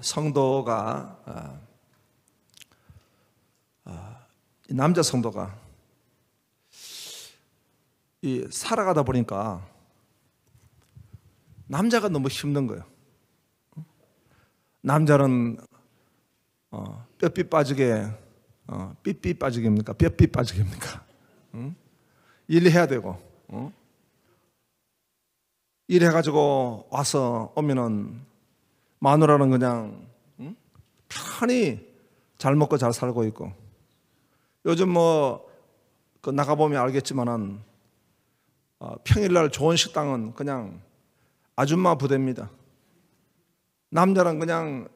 성도가 남자 성도가 살아가다 보니까 남자가 너무 힘든 거예요. 남자는 뼈삐 빠지게 삐삐 빠지게입니까? 뼈삐 빠지게입니까? 일해야 되고 일해가지고 와서 오면은 마누라는 그냥 편히 잘 먹고 잘 살고 있고, 요즘 그 나가보면 알겠지만은 평일날 좋은 식당은 그냥 아줌마 부대입니다. 남자는 그냥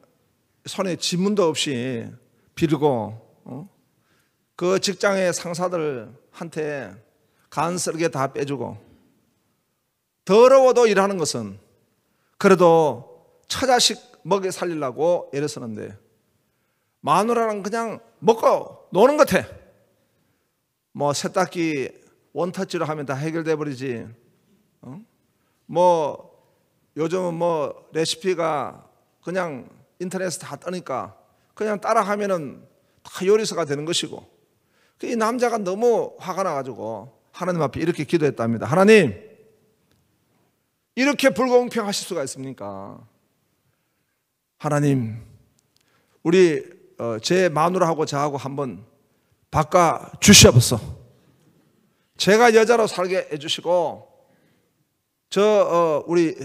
손에 지문도 없이 비르고 그 직장의 상사들한테 간쓰게 다 빼주고, 더러워도 일하는 것은 그래도 처자식 먹여 살리려고 애를 쓰는데, 마누라는 그냥 먹고 노는 것 같아. 뭐 세탁기 원터치로 하면 다 해결돼 버리지. 뭐 요즘은 뭐 레시피가 그냥 인터넷에 다 뜨니까 그냥 따라 하면은 다 요리사가 되는 것이고, 이 남자가 너무 화가 나가지고 하나님 앞에 이렇게 기도했답니다. 하나님, 이렇게 불공평하실 수가 있습니까? 하나님, 우리 제 마누라하고 저하고 한번 바꿔 주시옵소서. 제가 여자로 살게 해주시고 우리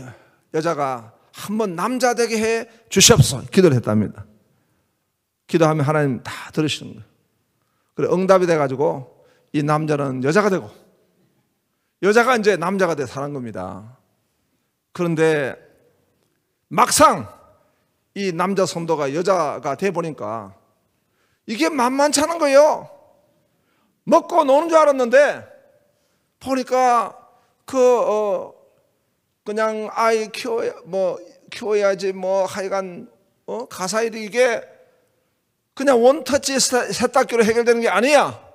여자가 한번 남자 되게 해 주시옵소서 기도를 했답니다. 기도하면 하나님 다 들으시는 거예요. 그래 응답이 돼가지고 이 남자는 여자가 되고 여자가 이제 남자가 돼 사는 겁니다. 그런데 막상 이 남자 성도가 여자가 돼 보니까 이게 만만치 않은 거예요. 먹고 노는 줄 알았는데 보니까 그냥 아이 키워야지 뭐 하여간 가사일이 이게 그냥 원터치 세탁기로 해결되는 게 아니야.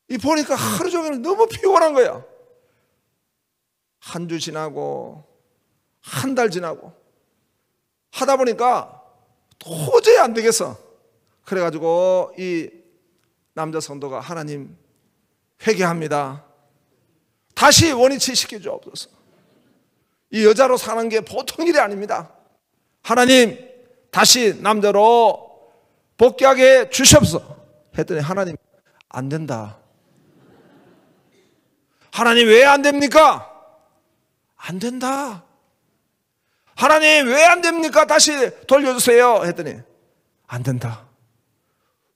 이 보니까 하루 종일 너무 피곤한 거야. 한 주 지나고 한 달 지나고 하다 보니까 도저히 안 되겠어. 그래가지고 이 남자 성도가 하나님 회개합니다. 다시 원위치 시켜주옵소서. 이 여자로 사는 게 보통 일이 아닙니다. 하나님 다시 남자로 복귀하게 주시옵소서 했더니 하나님 안 된다. 하나님 왜 안 됩니까? 안 된다. 하나님 왜 안 됩니까? 다시 돌려주세요 했더니 안 된다.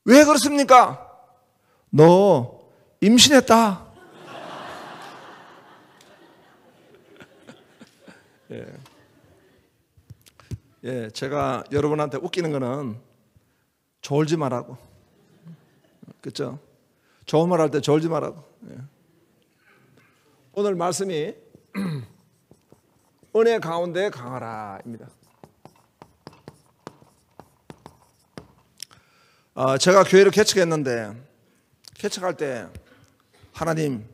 왜 그렇습니까? 너 임신했다. 제가 여러분한테 웃기는 거는 졸지 말라고. 그렇죠? 좋은 말 할 때 졸지 말라고. 오늘 말씀이 은혜 가운데 강하라입니다. 제가 교회를 개척했는데 개척할 때 하나님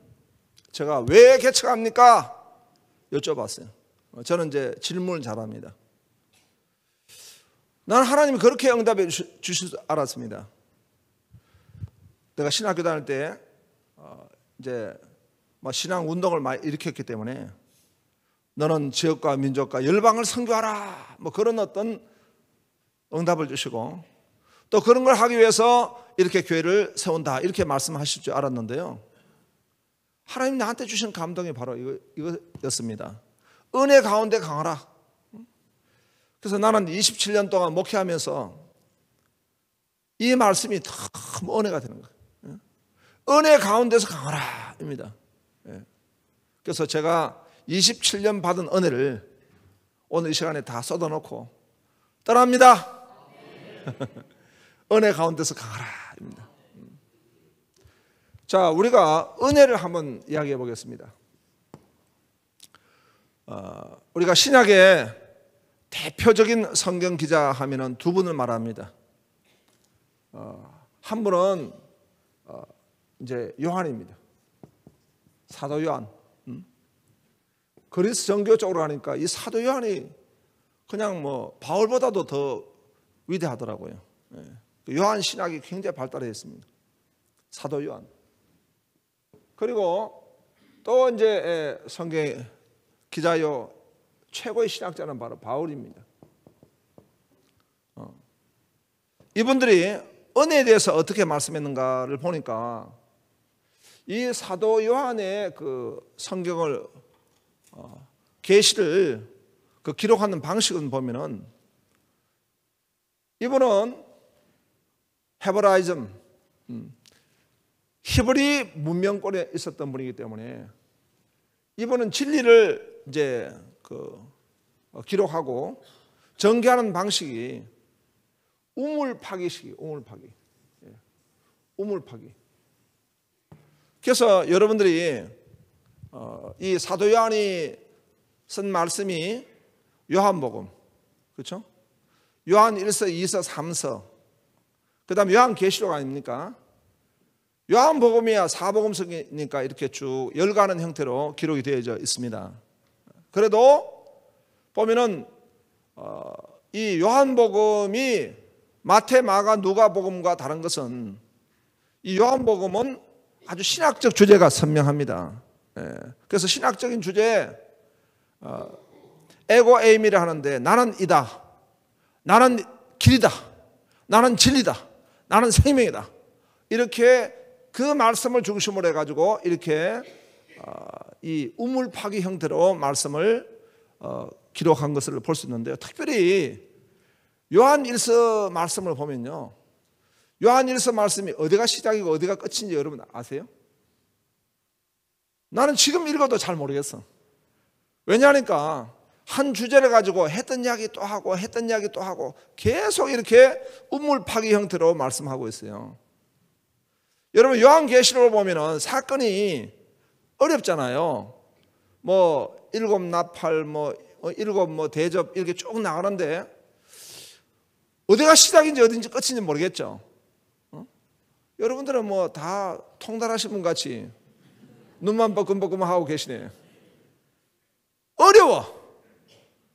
제가 왜 개척합니까? 여쭤봤어요. 저는 이제 질문을 잘합니다. 나는 하나님이 그렇게 응답해 주실 줄 알았습니다. 내가 신학교 다닐 때 이제 신앙 운동을 많이 일으켰기 때문에 너는 지역과 민족과 열방을 선교하라 그런 어떤 응답을 주시고 또 그런 걸 하기 위해서 이렇게 교회를 세운다 이렇게 말씀하실 줄 알았는데요, 하나님 나한테 주신 감동이 바로 이거였습니다. 은혜 가운데 강하라. 그래서 나는 27년 동안 목회하면서 이 말씀이 너무 은혜가 되는 거예요. 은혜 가운데서 강하라입니다. 그래서 제가 27년 받은 은혜를 오늘 이 시간에 다 쏟아놓고 떠납니다. 은혜 가운데서 강하라입니다. 자, 우리가 은혜를 한번 이야기해 보겠습니다. 우리가 신약의 대표적인 성경 기자 하면은 두 분을 말합니다. 한 분은 이제 요한입니다. 사도 요한. 그리스 정교 쪽으로 가니까 이 사도 요한이 그냥 뭐 바울보다도 더 위대하더라고요. 요한 신학이 굉장히 발달했습니다. 사도 요한. 그리고 또 이제 성경 기자요 최고의 신학자는 바로 바울입니다. 이분들이 은혜에 대해서 어떻게 말씀했는가를 보니까 이 사도 요한의 그 성경을 계시를 그 기록하는 방식은 보면은 이분은 헤브라이즘 히브리 문명권에 있었던 분이기 때문에 이분은 진리를 이제 기록하고 전개하는 방식이 우물파기식이 우물파기. 그래서 여러분들이 이 사도 요한이 쓴 말씀이 요한복음, 그렇죠? 요한 1서, 2서, 3서, 그 다음 요한계시록 아닙니까? 요한복음이야 사복음서니까 이렇게 쭉 열가는 형태로 기록이 되어져 있습니다. 그래도 보면은 이 요한복음이 마태, 마가, 누가복음과 다른 것은 이 요한복음은 아주 신학적 주제가 선명합니다. 그래서 신학적인 주제에 에고 에이미를 하는데 나는 이다, 나는 길이다, 나는 진리다, 나는 생명이다, 이렇게 그 말씀을 중심으로 해가지고 이렇게 이 우물파기 형태로 말씀을 기록한 것을 볼 수 있는데요. 특별히 요한 1서 말씀을 보면요, 요한 1서 말씀이 어디가 시작이고 어디가 끝인지 여러분 아세요? 나는 지금 읽어도 잘 모르겠어. 왜냐하니까 한 주제를 가지고 했던 이야기 또 하고 했던 이야기 또 하고 계속 이렇게 우물파기 형태로 말씀하고 있어요. 여러분 요한계시록을 보면은 사건이 어렵잖아요. 뭐 일곱 나팔, 뭐 일곱 뭐 대접 이렇게 쭉 나가는데 어디가 시작인지 어딘지 끝인지 모르겠죠. 여러분들은 뭐 다 통달하신 분 같이 눈만 버끔버끔 하고 계시네. 어려워.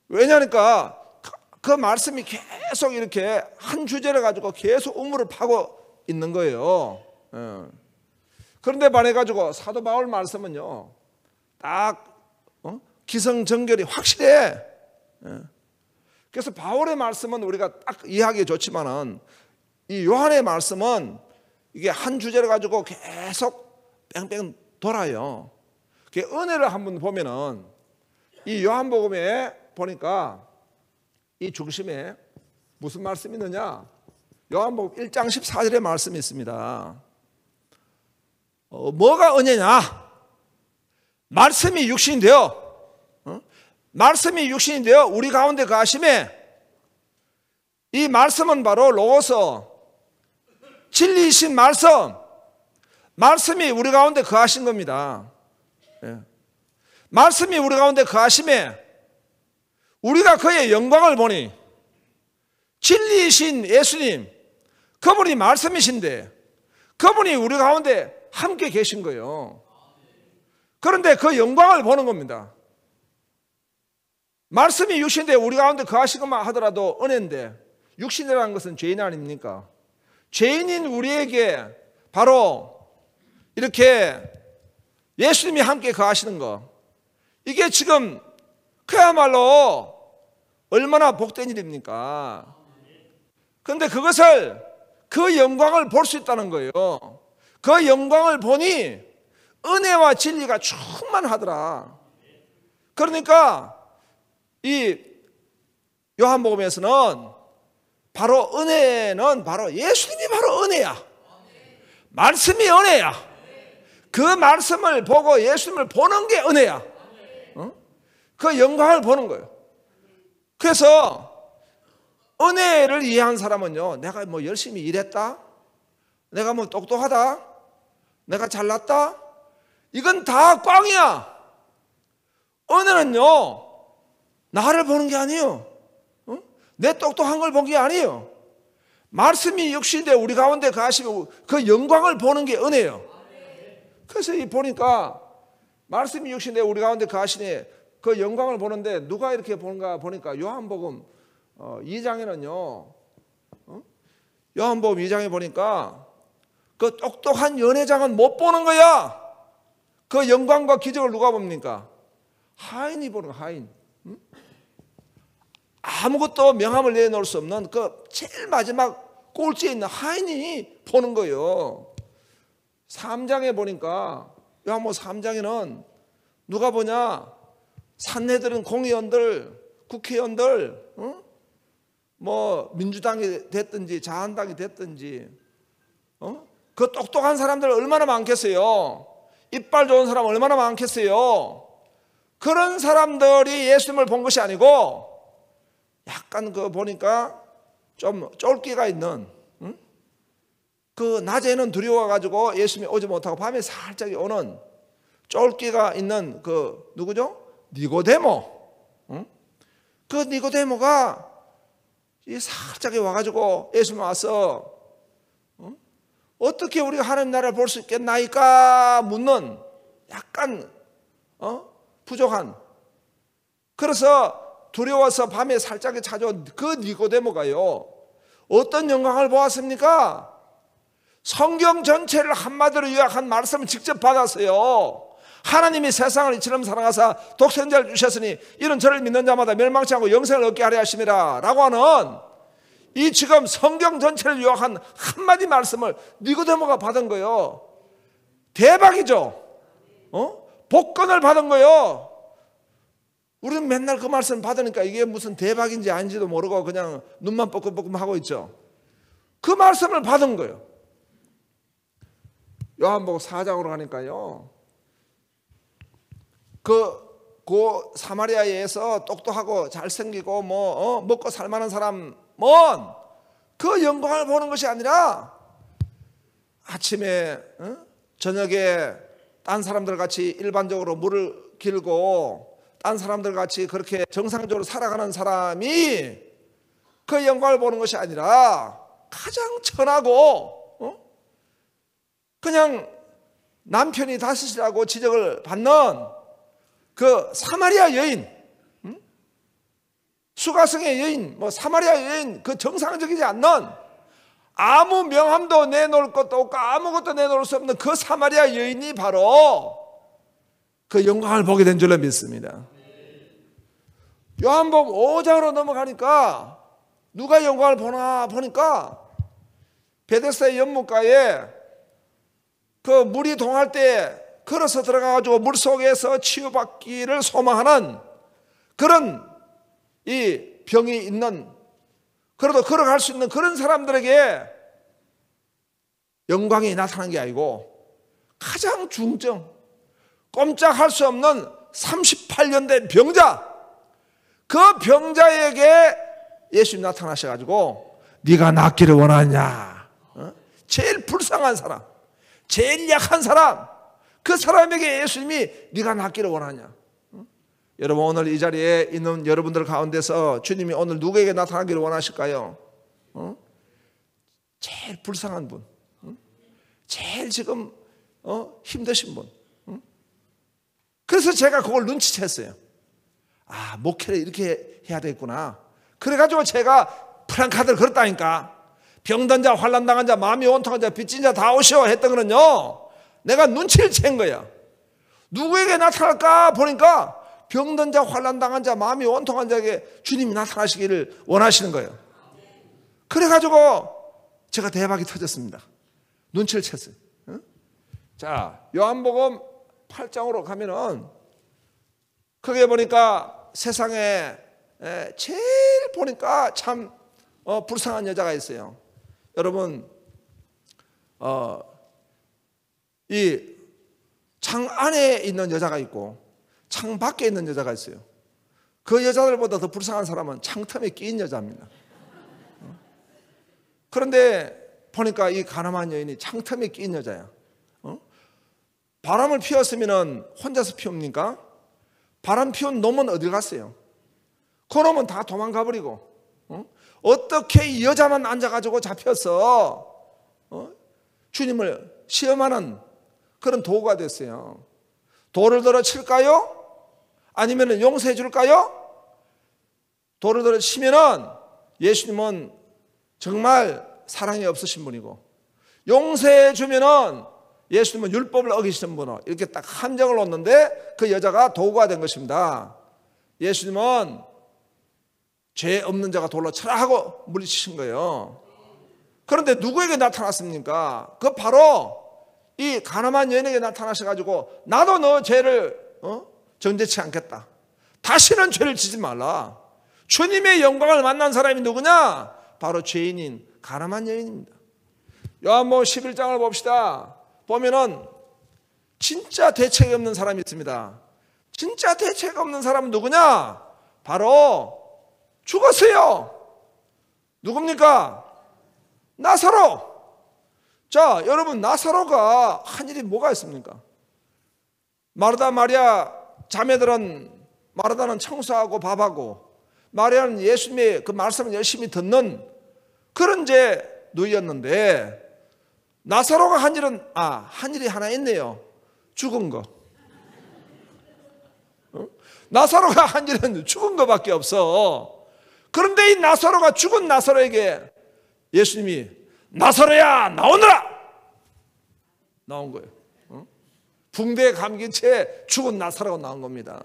왜냐니까 그 말씀이 계속 이렇게 한 주제를 가지고 계속 우물을 파고 있는 거예요. 그런데 반해가지고 사도 바울 말씀은요, 딱 기성정결이 확실해. 그래서 바울의 말씀은 우리가 딱 이해하기 좋지만은 이 요한의 말씀은 이게 한 주제를 가지고 계속 뺑뺑 돌아요. 은혜를 한번 보면은 이 요한복음에 보니까 이 중심에 무슨 말씀이 있느냐? 요한복음 1장 14절의 말씀이 있습니다. 뭐가 은혜냐? 말씀이 육신이 되어 말씀이 육신이 되어 우리 가운데 거하심에, 이 말씀은 바로 로고스, 진리이신 말씀, 말씀이 우리 가운데 거하신 겁니다. 말씀이 우리 가운데 거하심에 우리가 그의 영광을 보니, 진리이신 예수님, 그분이 말씀이신데 그분이 우리 가운데 함께 계신 거예요. 그런데 그 영광을 보는 겁니다. 말씀이 육신인데 우리 가운데 거하시고만 하더라도 은혜인데, 육신이라는 것은 죄인 아닙니까? 죄인인 우리에게 바로 이렇게 예수님이 함께 거하시는 거, 이게 지금 그야말로 얼마나 복된 일입니까? 그런데 그것을, 그 영광을 볼 수 있다는 거예요. 그 영광을 보니 은혜와 진리가 충만하더라. 그러니까 이 요한복음에서는 바로 은혜는 바로 예수님이 바로 은혜야. 말씀이 은혜야. 그 말씀을 보고 예수님을 보는 게 은혜야. 그 영광을 보는 거예요. 그래서 은혜를 이해한 사람은요, 내가 뭐 열심히 일했다, 내가 뭐 똑똑하다, 내가 잘났다, 이건 다 꽝이야. 은혜는요, 나를 보는 게 아니에요. 내 똑똑한 걸 본 게 아니에요. 말씀이 육신인데 우리 가운데 거하시고 그 영광을 보는 게 은혜예요. 그래서 보니까 말씀이 육신인데 우리 가운데 거하시니 그 영광을 보는데 누가 이렇게 보는가 보니까 요한복음 2장에는요. 요한복음 2장에 보니까 그 똑똑한 연회장은 못 보는 거야. 그 영광과 기적을 누가 봅니까? 하인이 보는 거야. 하인. 아무것도 명함을 내놓을 수 없는 그 제일 마지막 꼴찌에 있는 하인이 보는 거예요. 3장에 보니까 요한복음 3장에는 누가 보냐? 산내들은 공의원들, 국회의원들, 뭐 민주당이 됐든지 자한당이 됐든지, 그 똑똑한 사람들 얼마나 많겠어요? 이빨 좋은 사람 얼마나 많겠어요? 그런 사람들이 예수님을 본 것이 아니고 약간 그 보니까 좀 쫄기가 있는, 그 낮에는 두려워가지고 예수님이 오지 못하고 밤에 살짝 오는 쫄기가 있는 그 누구죠? 니고데모. 그 니고데모가 이 살짝에 와가지고 예수님 와서 어떻게 우리가 하나님 나라를 볼 수 있겠나이까 묻는 약간 부족한, 그래서 두려워서 밤에 살짝에 찾아온 그 니고데모가요 어떤 영광을 보았습니까? 성경 전체를 한마디로 요약한 말씀을 직접 받았어요. 하나님이 세상을 이처럼 사랑하사 독생자를 주셨으니 이는 저를 믿는 자마다 멸망치 않고 영생을 얻게 하려 하심이라 라고 하는 이 지금 성경 전체를 요약한 한마디 말씀을 니고데모가 받은 거예요. 대박이죠. 복권을 받은 거예요. 우리는 맨날 그 말씀 받으니까 이게 무슨 대박인지 아닌지도 모르고 그냥 눈만 뻐끔뻐끔 하고 있죠. 그 말씀을 받은 거예요. 요한복음 4장으로 가니까요, 그 사마리아에서 똑똑하고 잘생기고 먹고 살만한 사람은 그 영광을 보는 것이 아니라 아침에 저녁에 딴 사람들 같이 일반적으로 물을 길고 딴 사람들 같이 그렇게 정상적으로 살아가는 사람이 그 영광을 보는 것이 아니라 가장 천하고 그냥 남편이 다스시라고 지적을 받는 그 사마리아 여인, 수가성의 여인, 사마리아 여인, 그 정상적이지 않는 아무 명함도 내놓을 것도 없고 아무것도 내놓을 수 없는 그 사마리아 여인이 바로 그 영광을 보게 된 줄로 믿습니다. 요한복음 5장으로 넘어가니까 누가 영광을 보나 보니까 베데스다 연못가에 그 물이 동할 때 걸어서 들어가가지고 물속에서 치유받기를 소망하는 그런 이 병이 있는, 그래도 걸어갈 수 있는 그런 사람들에게 영광이 나타난 게 아니고 가장 중증, 꼼짝할 수 없는 38년 된 병자, 그 병자에게 예수님 나타나셔가지고 네가 낫기를 원하냐, 제일 불쌍한 사람, 제일 약한 사람, 그 사람에게 예수님이 네가 낫기를 원하냐. 여러분, 오늘 이 자리에 있는 여러분들 가운데서 주님이 오늘 누구에게 나타나기를 원하실까요? 제일 불쌍한 분, 제일 지금 힘드신 분. 그래서 제가 그걸 눈치챘어요. 아, 목회를 이렇게 해야 되겠구나. 그래가지고 제가 프랑카드를 걸었다니까. 병든 자, 환난 당한 자, 마음이 온통한 자, 빚진 자 다 오시오 했던 거는요, 내가 눈치를 챈 거야. 누구에게 나타날까 보니까 병든 자, 환난 당한 자, 마음이 온통한 자에게 주님이 나타나시기를 원하시는 거예요. 그래가지고 제가 대박이 터졌습니다. 눈치를 챘어요. 자, 요한복음 8장으로 가면은 거기에 보니까 세상에 제일 보니까 참 불쌍한 여자가 있어요. 여러분, 이 창 안에 있는 여자가 있고 창 밖에 있는 여자가 있어요. 그 여자들보다 더 불쌍한 사람은 창틈에 끼인 여자입니다. 그런데 보니까 이 가늠한 여인이 창틈에 끼인 여자야. 바람을 피웠으면 혼자서 피웁니까? 바람 피운 놈은 어디 갔어요? 그 놈은 다 도망가 버리고 어떻게 이 여자만 앉아가지고 잡혀서 주님을 시험하는 그런 도구가 됐어요. 돌을 들어 칠까요? 아니면 용서해 줄까요? 돌을 치면은 예수님은 정말 사랑이 없으신 분이고, 용서해 주면은 예수님은 율법을 어기시는 분으로 이렇게 딱 함정을 놓는데 그 여자가 도구가 된 것입니다. 예수님은 죄 없는 자가 돌로 쳐라 하고 물리치신 거예요. 그런데 누구에게 나타났습니까? 그 바로 이 가늠한 여인에게 나타나셔가지고 나도 너 죄를 정죄치 않겠다. 다시는 죄를 지지 말라. 주님의 영광을 만난 사람이 누구냐? 바로 죄인인 가늠한 여인입니다. 요한복음 11장을 봅시다. 보면은 진짜 대책이 없는 사람이 있습니다. 진짜 대책 없는 사람은 누구냐? 바로 죽었어요. 누굽니까? 나사로. 자, 여러분, 나사로가 한 일이 뭐가 있습니까? 마르다 마리아 자매들은, 마르다는 청소하고 밥하고, 마리아는 예수님의 그 말씀을 열심히 듣는 그런 제 누이였는데, 나사로가 한 일은 한 일이 하나 있네요. 죽은 거. 나사로가 한 일은 죽은 거밖에 없어. 그런데 이 나사로가, 죽은 나사로에게 예수님이 나사로야 나오너라 나온 거예요. 붕대에 감긴 채 죽은 나사로가 나온 겁니다.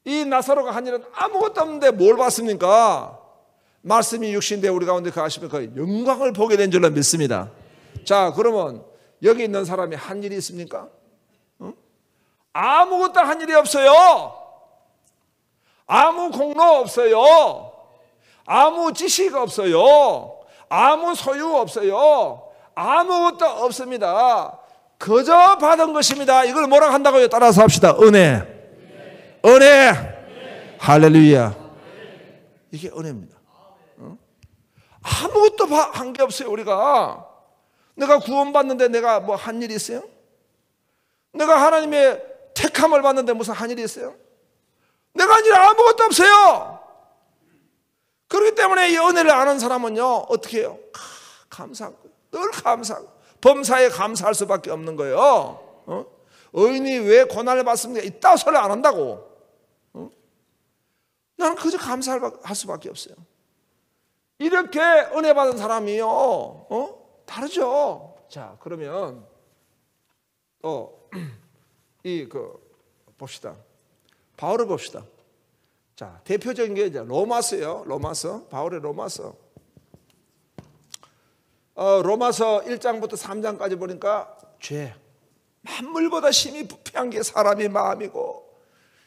이 나사로가 한 일은 아무것도 없는데 뭘 봤습니까? 말씀이 육신되어 우리 가운데 거하시면 그 영광을 보게 된 줄로 믿습니다. 자, 그러면 여기 있는 사람이 한 일이 있습니까? 아무것도 한 일이 없어요. 아무 공로 없어요. 아무 지식 없어요. 아무 소유 없어요. 아무것도 없습니다. 그저 받은 것입니다. 이걸 뭐라고 한다고요? 따라서 합시다. 은혜. 은혜. 할렐루야. 이게 은혜입니다. 아무것도 한 게 없어요. 우리가 내가 구원받는데 내가 뭐 한 일이 있어요? 내가 하나님의 택함을 받는데 무슨 한 일이 있어요? 내가 한 일 아무것도 없어요. 그렇기 때문에 이 은혜를 아는 사람은요, 어떻게 해요? 감사하고, 늘 감사하고, 범사에 감사할 수밖에 없는 거예요. 의인이 왜 고난을 받습니까? 이따 소리 안 한다고. 나는 그저 감사할 수밖에 없어요. 이렇게 은혜 받은 사람이요, 다르죠. 자, 그러면 또 봅시다. 바울을 봅시다. 자, 대표적인 게 이제 로마서예요. 로마서, 바울의 로마서. 로마서 1장부터 3장까지 보니까 죄, 만물보다 심히 부패한 게 사람의 마음이고,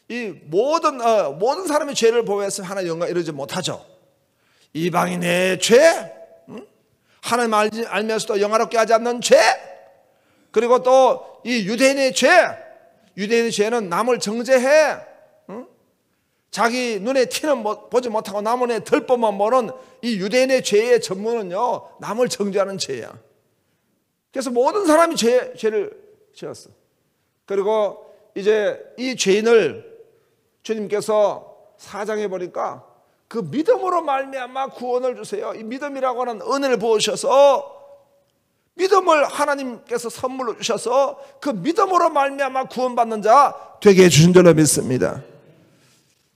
이 모든 사람의 죄를 보호해서 하나님 영광 이루지 못하죠. 이방인의 죄, 하나님 알면서도 영화롭게 하지 않는 죄, 그리고 또 이 유대인의 죄, 유대인의 죄는 남을 정죄해, 자기 눈에 티는 보지 못하고 남 눈에 들보만 보는 이 유대인의 죄의 전문은요, 남을 정죄하는 죄야. 그래서 모든 사람이 죄를 지었어. 그리고 이제 이 죄인을 주님께서 4장에 보니까 그 믿음으로 말미암아 구원을 주세요. 이 믿음이라고 하는 은혜를 부으셔서, 믿음을 하나님께서 선물로 주셔서 그 믿음으로 말미암아 구원받는 자 되게 해주신 줄로 믿습니다.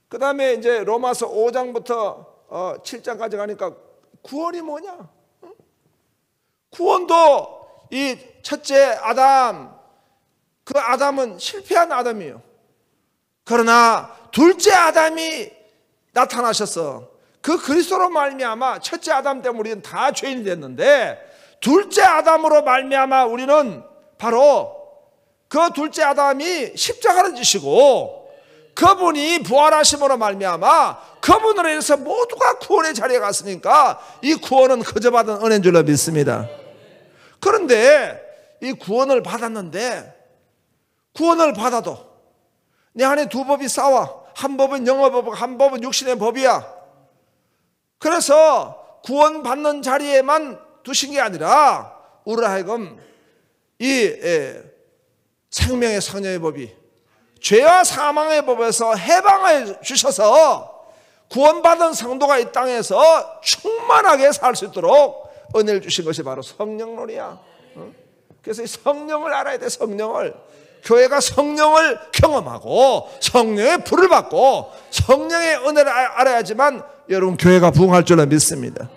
그 다음에 이제 로마서 5장부터 7장까지 가니까 구원이 뭐냐? 구원도 이 첫째 아담, 그 아담은 실패한 아담이에요. 그러나 둘째 아담이 나타나셨어. 그 그리스도로 말미암아 첫째 아담 때문에 우리는 다 죄인이 됐는데, 둘째 아담으로 말미암아 우리는 바로 그 둘째 아담이 십자가를 지시고 그분이 부활하심으로 말미암아 그분으로 인해서 모두가 구원의 자리에 갔으니까 이 구원은 그저 받은 은혜인 줄로 믿습니다. 그런데 이 구원을 받았는데, 구원을 받아도 내 안에 두 법이 싸워. 한 법은 영의 법이고 한 법은 육신의 법이야. 그래서 구원받는 자리에만 두신 게 아니라 우리로 하여금 이 생명의 성령의 법이 죄와 사망의 법에서 해방해 주셔서 구원받은 성도가 이 땅에서 충만하게 살 수 있도록 은혜를 주신 것이 바로 성령론이야. 그래서 이 성령을 알아야 돼. 성령을 교회가 성령을 경험하고 성령의 불을 받고 성령의 은혜를 알아야지만 여러분 교회가 부흥할 줄로 믿습니다.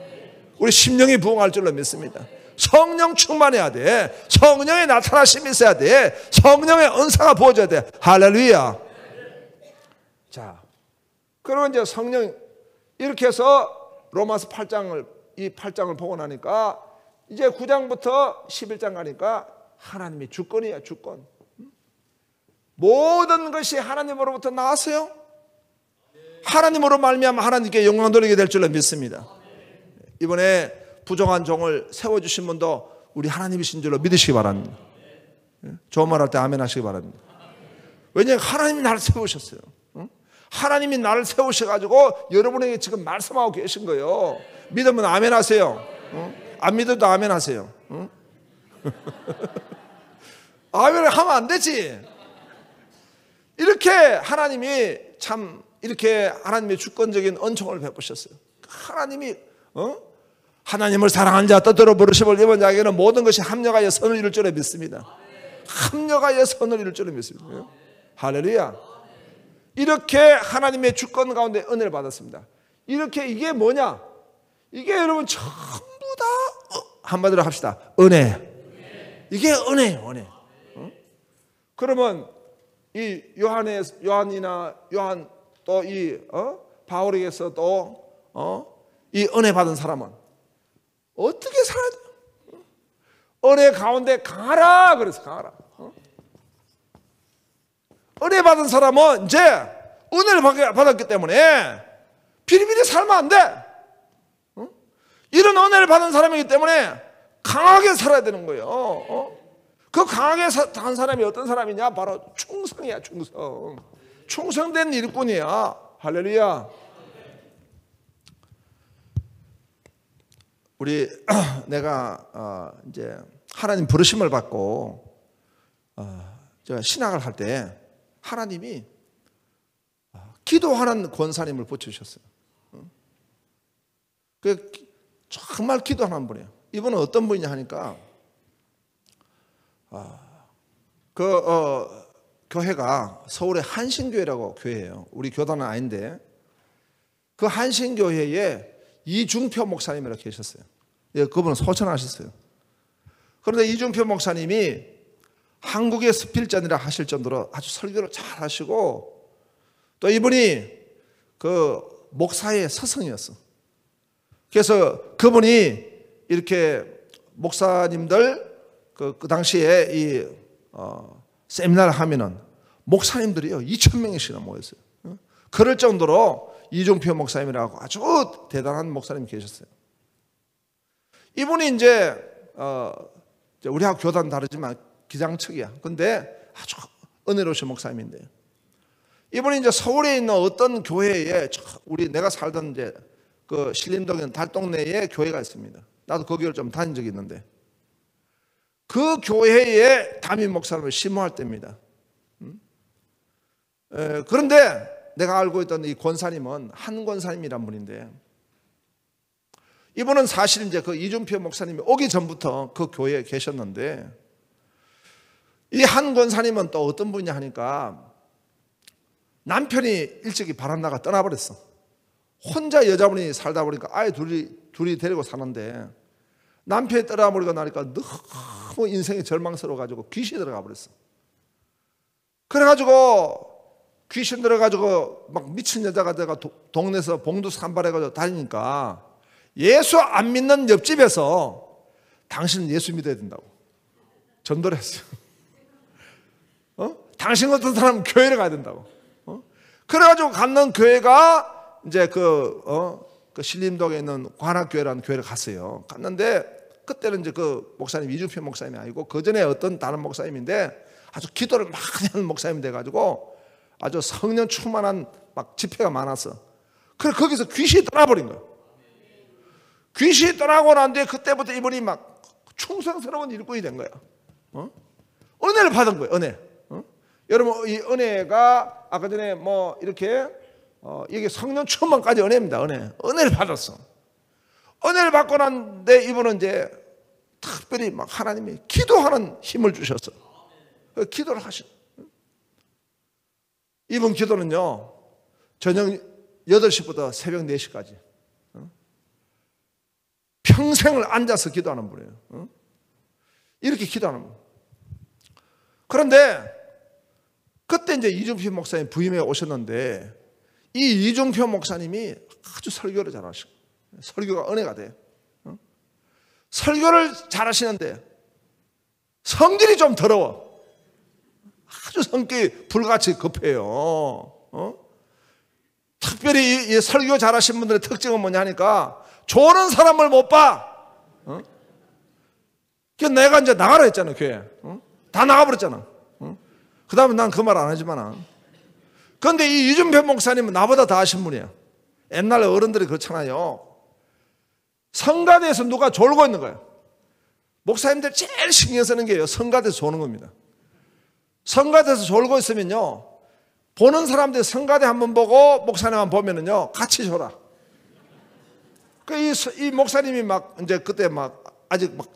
우리 심령이 부흥할 줄로 믿습니다. 성령 충만해야 돼. 성령의 나타나심이 있어야 돼. 성령의 은사가 부어져야 돼. 할렐루야. 자, 그러면 이제 성령 이렇게 해서 로마서 8장을 이 8장을 보고 나니까 이제 9장부터 11장 가니까 하나님의 주권이야, 주권. 모든 것이 하나님으로부터 나왔어요. 하나님으로 말미암아 하나님께 영광 돌리게 될 줄로 믿습니다. 이번에 부정한 종을 세워주신 분도 우리 하나님이신 줄로 믿으시기 바랍니다. 좋은 말 할 때 아멘 하시기 바랍니다. 왜냐하면 하나님이 나를 세우셨어요. 하나님이 나를 세우셔가지고 여러분에게 지금 말씀하고 계신 거예요. 믿으면 아멘 하세요. 안 믿어도 아멘 하세요. 아멘을 하면 안 되지. 이렇게 하나님이 참 이렇게 하나님의 주권적인 은총을 베푸셨어요. 하나님이 하나님을 사랑하는 자 뜻대로 부르심을 입은 자에게는 모든 것이 합력하여 선을 이룰 줄에 믿습니다. 합력하여 선을 이룰 줄에 믿습니다. 할렐루야. 이렇게 하나님의 주권 가운데 은혜를 받았습니다. 이렇게 이게 뭐냐? 이게 여러분 전부 다 한마디로 합시다. 은혜. 이게 은혜예요, 은혜. 그러면 이 요한이나 요한 또 이 바울에게서 또 이 은혜 받은 사람은 어떻게 살아야 돼요? 은혜 가운데 강하라 그래서 강하라. 은혜 받은 사람은 이제 은혜를 받았기 때문에 비리비리 살면 안 돼. 이런 은혜를 받은 사람이기 때문에 강하게 살아야 되는 거예요. 그 강하게 산 사람이 어떤 사람이냐? 바로 충성이야, 충성. 충성된 일꾼이야. 할렐루야. 우리 내가 이제 하나님 부르심을 받고 제가 신학을 할 때 하나님이 기도하는 권사님을 붙여주셨어요. 그 정말 기도하는 분이에요. 이분은 어떤 분이냐 하니까 교회가 서울의 한신교회라고 교회예요. 우리 교단은 아닌데 그 한신교회에 이중표 목사님이라고 계셨어요. 예, 그분은 소천하셨어요. 그런데 이중표 목사님이 한국의 스필전이라 하실 정도로 아주 설교를 잘 하시고 또 이분이 그 목사의 스승이었어. 그래서 그분이 이렇게 목사님들 그 당시에 이 세미나를 하면은 목사님들이요 2,000명씩이나 모였어요. 그럴 정도로 이종표 목사님이라고 아주 대단한 목사님이 계셨어요. 이분이 이제 우리하고 교단 다르지만 기장측이야. 근데 아주 은혜로우신 목사님인데 이분이 이제 서울에 있는 어떤 교회에 내가 살던 이제 그 신림동에 달동네에 교회가 있습니다. 나도 거기를 좀 다닌 적이 있는데 그 교회에 담임 목사님을 심호할 때입니다. 그런데 내가 알고 있던 이 권사님은 한 권사님이란 분인데 이분은 사실 이제 그 이준표 목사님이 오기 전부터 그 교회에 계셨는데 이 한 권사님은 또 어떤 분이냐 하니까 남편이 일찍이 바람나가 떠나버렸어. 혼자 여자분이 살다 보니까 아예 둘이 데리고 사는데 남편이 떠나버리고 나니까 너무 인생이 절망스러워가지고 귀신이 들어가 버렸어. 그래가지고 귀신 들어가지고 막 미친 여자가 돼가 동네에서 봉두 산발해가지고 다니니까 예수 안 믿는 옆집에서 당신은 예수 믿어야 된다고 전도를 했어요. 당신 같은 사람은 교회를 가야 된다고. 그래가지고 갔는 교회가 이제 그 신림동에 있는 관악교회라는 교회를 갔어요. 갔는데 그때는 이제 그 목사님 이준표 목사님이 아니고 그 전에 어떤 다른 목사님인데 아주 기도를 많이 하는 목사님이 돼가지고 아주 성령 충만한 막 집회가 많았어. 그래 거기서 귀신이 떠나버린 거예요. 귀신이 떠나고 난 뒤에 그때부터 이분이 막 충성스러운 일꾼이 된 거야. 은혜를 받은 거예요. 은혜. 여러분 이 은혜가 아까 전에 뭐 이렇게 이게 성령 충만까지 은혜입니다. 은혜를 받았어. 은혜를 받고 난데 이분은 이제 특별히 막 하나님이 기도하는 힘을 주셨어. 기도를 하신. 이번 기도는요, 저녁 8시부터 새벽 4시까지 평생을 앉아서 기도하는 분이에요. 이렇게 기도하는 분. 그런데 그때 이제 이중표 목사님 부임해 오셨는데, 이 이중표 목사님이 아주 설교를 잘하시고 설교가 은혜가 돼. 설교를 잘하시는데 성질이 좀 더러워. 아주 성격이 불같이 급해요. 특별히 이 설교 잘하신 분들의 특징은 뭐냐 하니까 조는 사람을 못 봐. 그래서 내가 이제 나가라 했잖아, 교회. 다 나가버렸잖아. 그 다음에 난 그 말 안 하지만. 그런데 이 이준표 목사님은 나보다 더 하신 분이에요. 옛날에 어른들이 그렇잖아요. 성가대에서 누가 졸고 있는 거예요. 목사님들 제일 신경 쓰는 게요, 성가대에서 조는 겁니다. 성가대에서 졸고 있으면요, 보는 사람들이 성가대 한번 보고 목사님만 보면은요, 같이 졸아. 이 목사님이 막 이제 그때 막 아직 막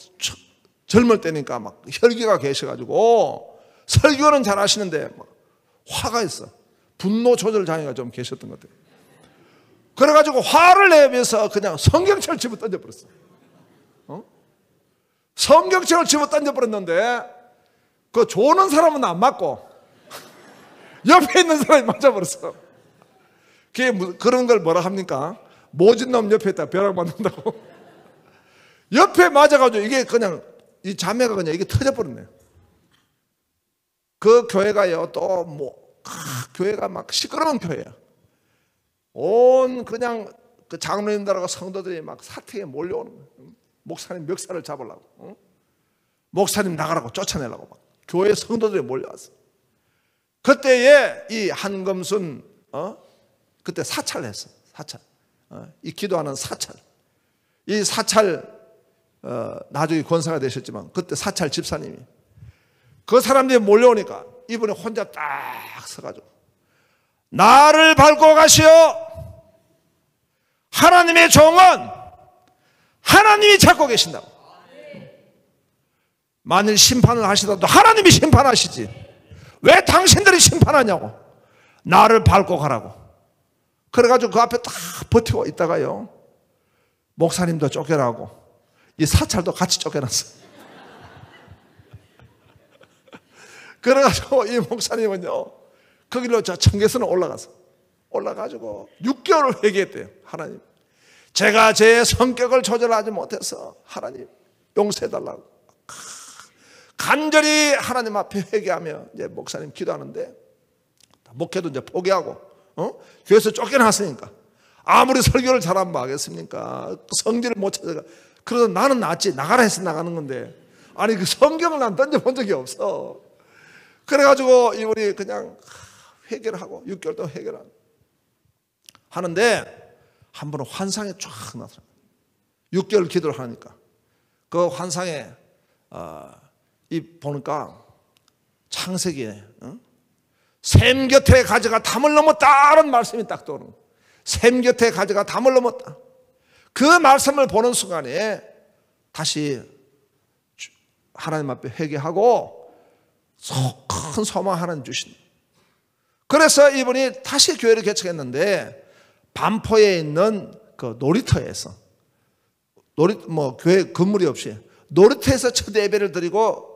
젊을 때니까 막 혈기가 계셔가지고 설교는 잘 하시는데 막 화가 있어. 분노 조절 장애가 좀 계셨던 것 같아요. 그래가지고 화를 내면서 그냥 성경책을 집어 던져버렸어. 성경책을 집어 던져버렸는데 그 조는 사람은 안 맞고 옆에 있는 사람이 맞아버렸어. 그런 걸 뭐라 합니까? 모진 놈 옆에 있다 벼락 맞는다고. 옆에 맞아가지고 이게 그냥 이 자매가 그냥 이게 터져버렸네. 그 교회가요, 또 뭐 교회가 막 시끄러운 교회야. 온 그냥 그 장로님들하고 성도들이 막 사택에 몰려오는 거예요. 목사님 멱살을 잡으려고, 목사님 나가라고 쫓아내려고 막 교회 성도들이 몰려왔어. 그때에 이 한금순 그때 사찰을 했어. 사찰. 이 기도하는 사찰. 이 사찰 나중에 권사가 되셨지만 그때 사찰 집사님이 그 사람들이 몰려오니까 이분이 혼자 딱 서가지고 나를 밟고 가시오. 하나님의 종은 하나님이 잡고 계신다고. 만일 심판을 하시더라도 하나님이 심판하시지 왜 당신들이 심판하냐고. 나를 밟고 가라고. 그래가지고 그 앞에 딱 버티고 있다가요, 목사님도 쫓겨나고 이 사찰도 같이 쫓겨났어. 그래가지고 이 목사님은요, 그 길로 저 청계선에 올라가지고 6개월을 회개했대요. 하나님, 제가 제 성격을 조절하지 못해서 하나님 용서해달라고 간절히 하나님 앞에 회개하며 이제 목사님 기도하는데, 목회도 이제 포기하고 교회에서 쫓겨났으니까 아무리 설교를 잘하면 뭐 하겠습니까? 성질을 못 찾아가. 그래서 나는 낫지, 나가라 해서 나가는 건데, 아니 그 성경을 난 던져본 적이 없어. 그래가지고 이분이 그냥 회개를 하고 6개월 동안 회개를 하는데 한 번은 환상에 쫙 나타나요. 6개월 기도를 하니까 그 환상에 이 보니까 창세기에 샘 곁에 가지가 담을 넘었다는 말씀이 딱 떠오르는 거예요. 샘 곁에 가지가 담을 넘었다. 그 말씀을 보는 순간에 다시 하나님 앞에 회개하고 큰 소망 하나님 주신. 그래서 이분이 다시 교회를 개척했는데 반포에 있는 그 놀이터에서 교회 건물이 없이 놀이터에서 첫 예배를 드리고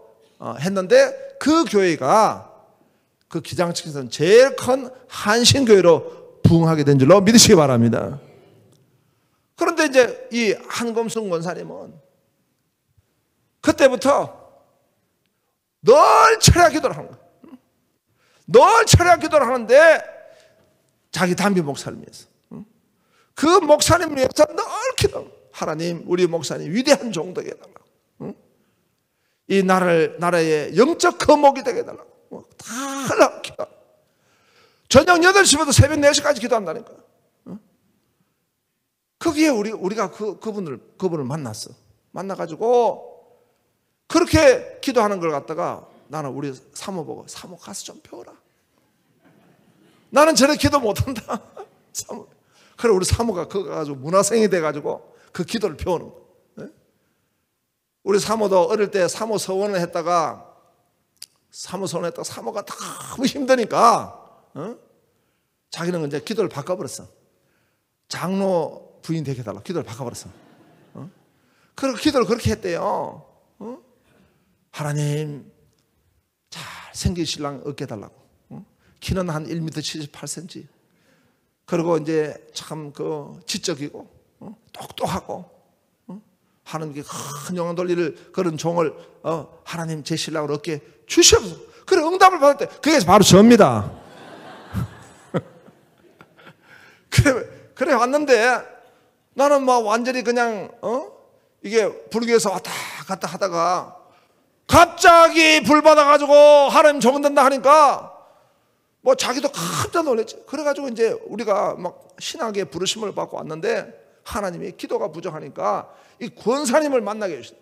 했는데, 그 교회가 그 기장측에서는 제일 큰 한신교회로 부흥하게 된 줄로 믿으시기 바랍니다. 그런데 이제 이 한금순 권사님은 그때부터 늘 철야 기도를 하는 거예요. 늘 철야 기도를 하는데 자기 담임 목사를 위해서, 그 목사님을 위해서 늘 기도. 하나님, 우리 목사님 위대한 종되게 해달라고, 이 나라의 영적 거목이 되게 해달라고 다 하려고 기도. 저녁 8시부터 새벽 4시까지 기도한다니까. 거기에 우리가 그분을 만났어. 만나가지고 그렇게 기도하는 걸 갖다가 나는 우리 사모 보고, 사모 가서 좀 배워라. 나는 저렇게 기도 못한다. 사모. 그래 우리 사모가 그거 가지고 문화생이 돼가지고 그 기도를 배우는 거야. 우리 사모도 어릴 때 사모 서원을 했다가 사모가 너무 힘드니까 자기는 이제 기도를 바꿔버렸어. 장로 부인 되게 해달라고 기도를 바꿔버렸어. 그리고 기도를 그렇게 했대요. 하나님, 잘생긴 신랑 얻게 해달라고. 키는 한 1m 78cm. 그리고 이제 참 지적이고, 똑똑하고, 하나님께 큰 영광 돌릴 그런 종을, 하나님 제 신랑을 얻게 주시옵소서. 그래, 응답을 받을 때, 그게 바로 접니다. 그래 왔는데, 나는 뭐 완전히 그냥, 이게 불교에서 왔다 갔다 하다가, 갑자기 불 받아가지고 하나님 종된다 하니까, 뭐 자기도 깜짝 놀랐지. 그래가지고 이제 우리가 막 신학의 부르심을 받고 왔는데, 하나님이 기도가 부족하니까 이 권사님을 만나게 해주셨어요.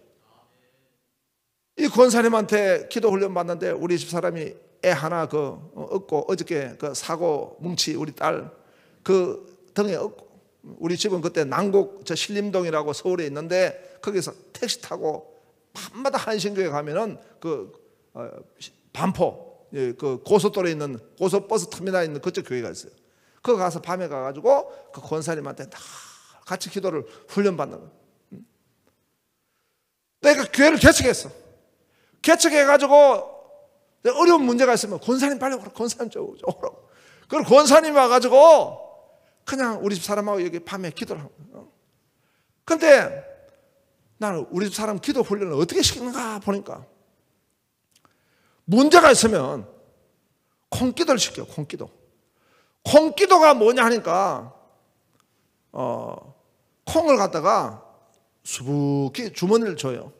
이 권사님한테 기도 훈련 받는데, 우리 집사람이 애 하나 얻고, 어저께 사고 뭉치 우리 딸 등에 얻고, 우리 집은 그때 난곡 신림동이라고 서울에 있는데, 거기서 택시 타고 밤마다 한신교에 가면은 반포 고속도로에 있는 고속버스 터미널에 있는 그쪽 교회가 있어요. 거기 가서 밤에 가가지고 그 권사님한테 다 같이 기도를 훈련받는 거예요. 내가 교회를 개척했어. 개척해가지고 어려운 문제가 있으면 권사님 빨리 오라, 권사님 좀 오라고. 그리고 권사님이 와가지고 그냥 우리 집 사람하고 여기 밤에 기도를 하고. 근데 나는 우리 집 사람 기도 훈련을 어떻게 시키는가 보니까, 문제가 있으면 콩기도를 시켜요. 콩기도가 뭐냐 하니까, 콩을 갖다가 수북히 주머니를 줘요.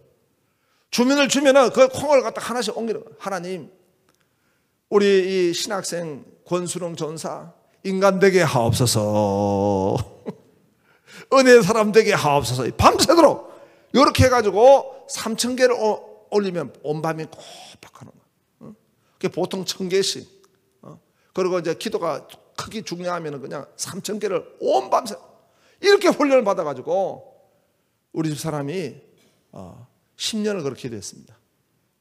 주머니를 주면은 그 콩을 갖다 하나씩 옮기는 거예요. 하나님, 우리 이 신학생 권수롱 전사 인간 되게 하옵소서. 은혜의 사람 되게 하옵소서. 밤새도록 이렇게 해가지고 3,000개를 올리면 온 밤이 꼬박하는 거예요. 그게 보통 1,000개씩. 그리고 이제 기도가 크기 중요하면 그냥 3,000개를 온 밤새 이렇게 훈련을 받아가지고 우리 집 사람이 10년을 그렇게 기도했습니다.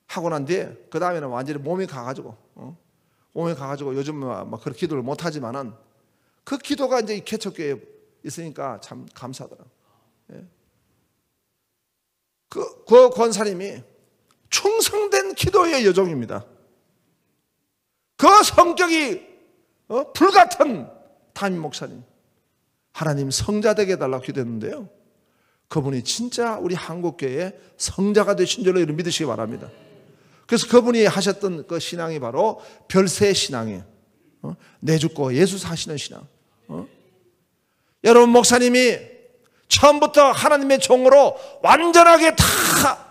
하고 난 뒤에 그 다음에는 완전히 몸이 가가지고 요즘은 막 그렇게 기도를 못하지만은 그 기도가 이제 이 개척교회에 있으니까 참 감사하더라고요. 예. 그 권사님이 충성된 기도의 여종입니다. 그 성격이 불같은 담임 목사님, 하나님 성자 되게 해달라고 기도했는데요, 그분이 진짜 우리 한국교회의 성자가 되신 줄로 여러분 믿으시기 바랍니다. 그래서 그분이 하셨던 그 신앙이 바로 별세 신앙이에요. 내 죽고 예수 사시는 신앙. 여러분, 목사님이 처음부터 하나님의 종으로 완전하게 다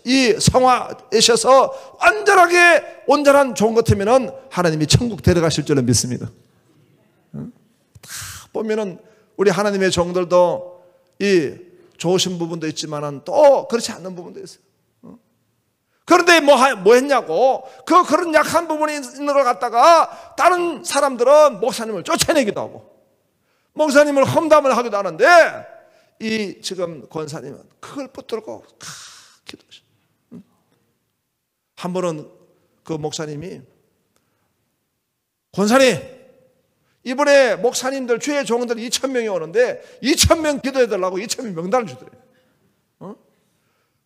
이 성화하셔서 완전하게 온전한 종 같으면은 하나님이 천국 데려가실 줄로 믿습니다. 다 보면은 우리 하나님의 종들도 이 좋으신 부분도 있지만은 또 그렇지 않는 부분도 있어요. 그런데 뭐 했냐고, 그런 약한 부분이 있는 걸 갖다가 다른 사람들은 목사님을 쫓아내기도 하고 목사님을 험담을 하기도 하는데, 이 지금 권사님은 그걸 붙들고 기도하셔. 한 번은 그 목사님이, 권사님, 이번에 목사님들 주의 종들 2,000명이 오는데 2,000명 기도해달라고 2,000명 명단을 주더래요.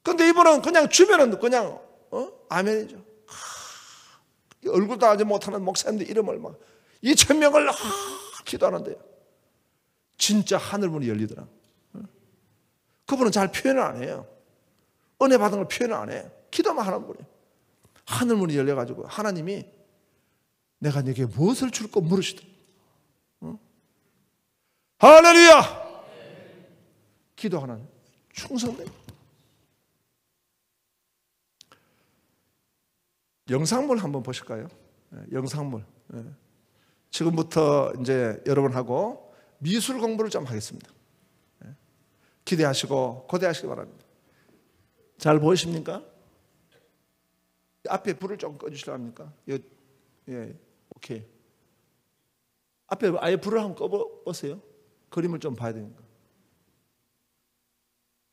근데 이분은 그냥 주면은 그냥 아멘이죠. 얼굴도 알지 못하는 목사님들 이름을 막 2,000명을 기도하는데요, 진짜 하늘문이 열리더라. 그분은 잘 표현을 안 해요. 은혜 받은 걸 표현을 안 해요. 기도만 하는 분이에요. 하늘문이 열려가지고 하나님이 내가 네게 무엇을 줄까 물으시더라. 할렐루야. 기도하는 충성된 영상물 한번 보실까요? 영상물. 지금부터 이제 여러분하고 미술 공부를 좀 하겠습니다. 기대하시고 고대하시기 바랍니다. 잘 보이십니까? 앞에 불을 좀 꺼주시려 합니까? 예, 오케이. 앞에 아예 불을 한번 꺼보세요. 그림을 좀 봐야 되니까.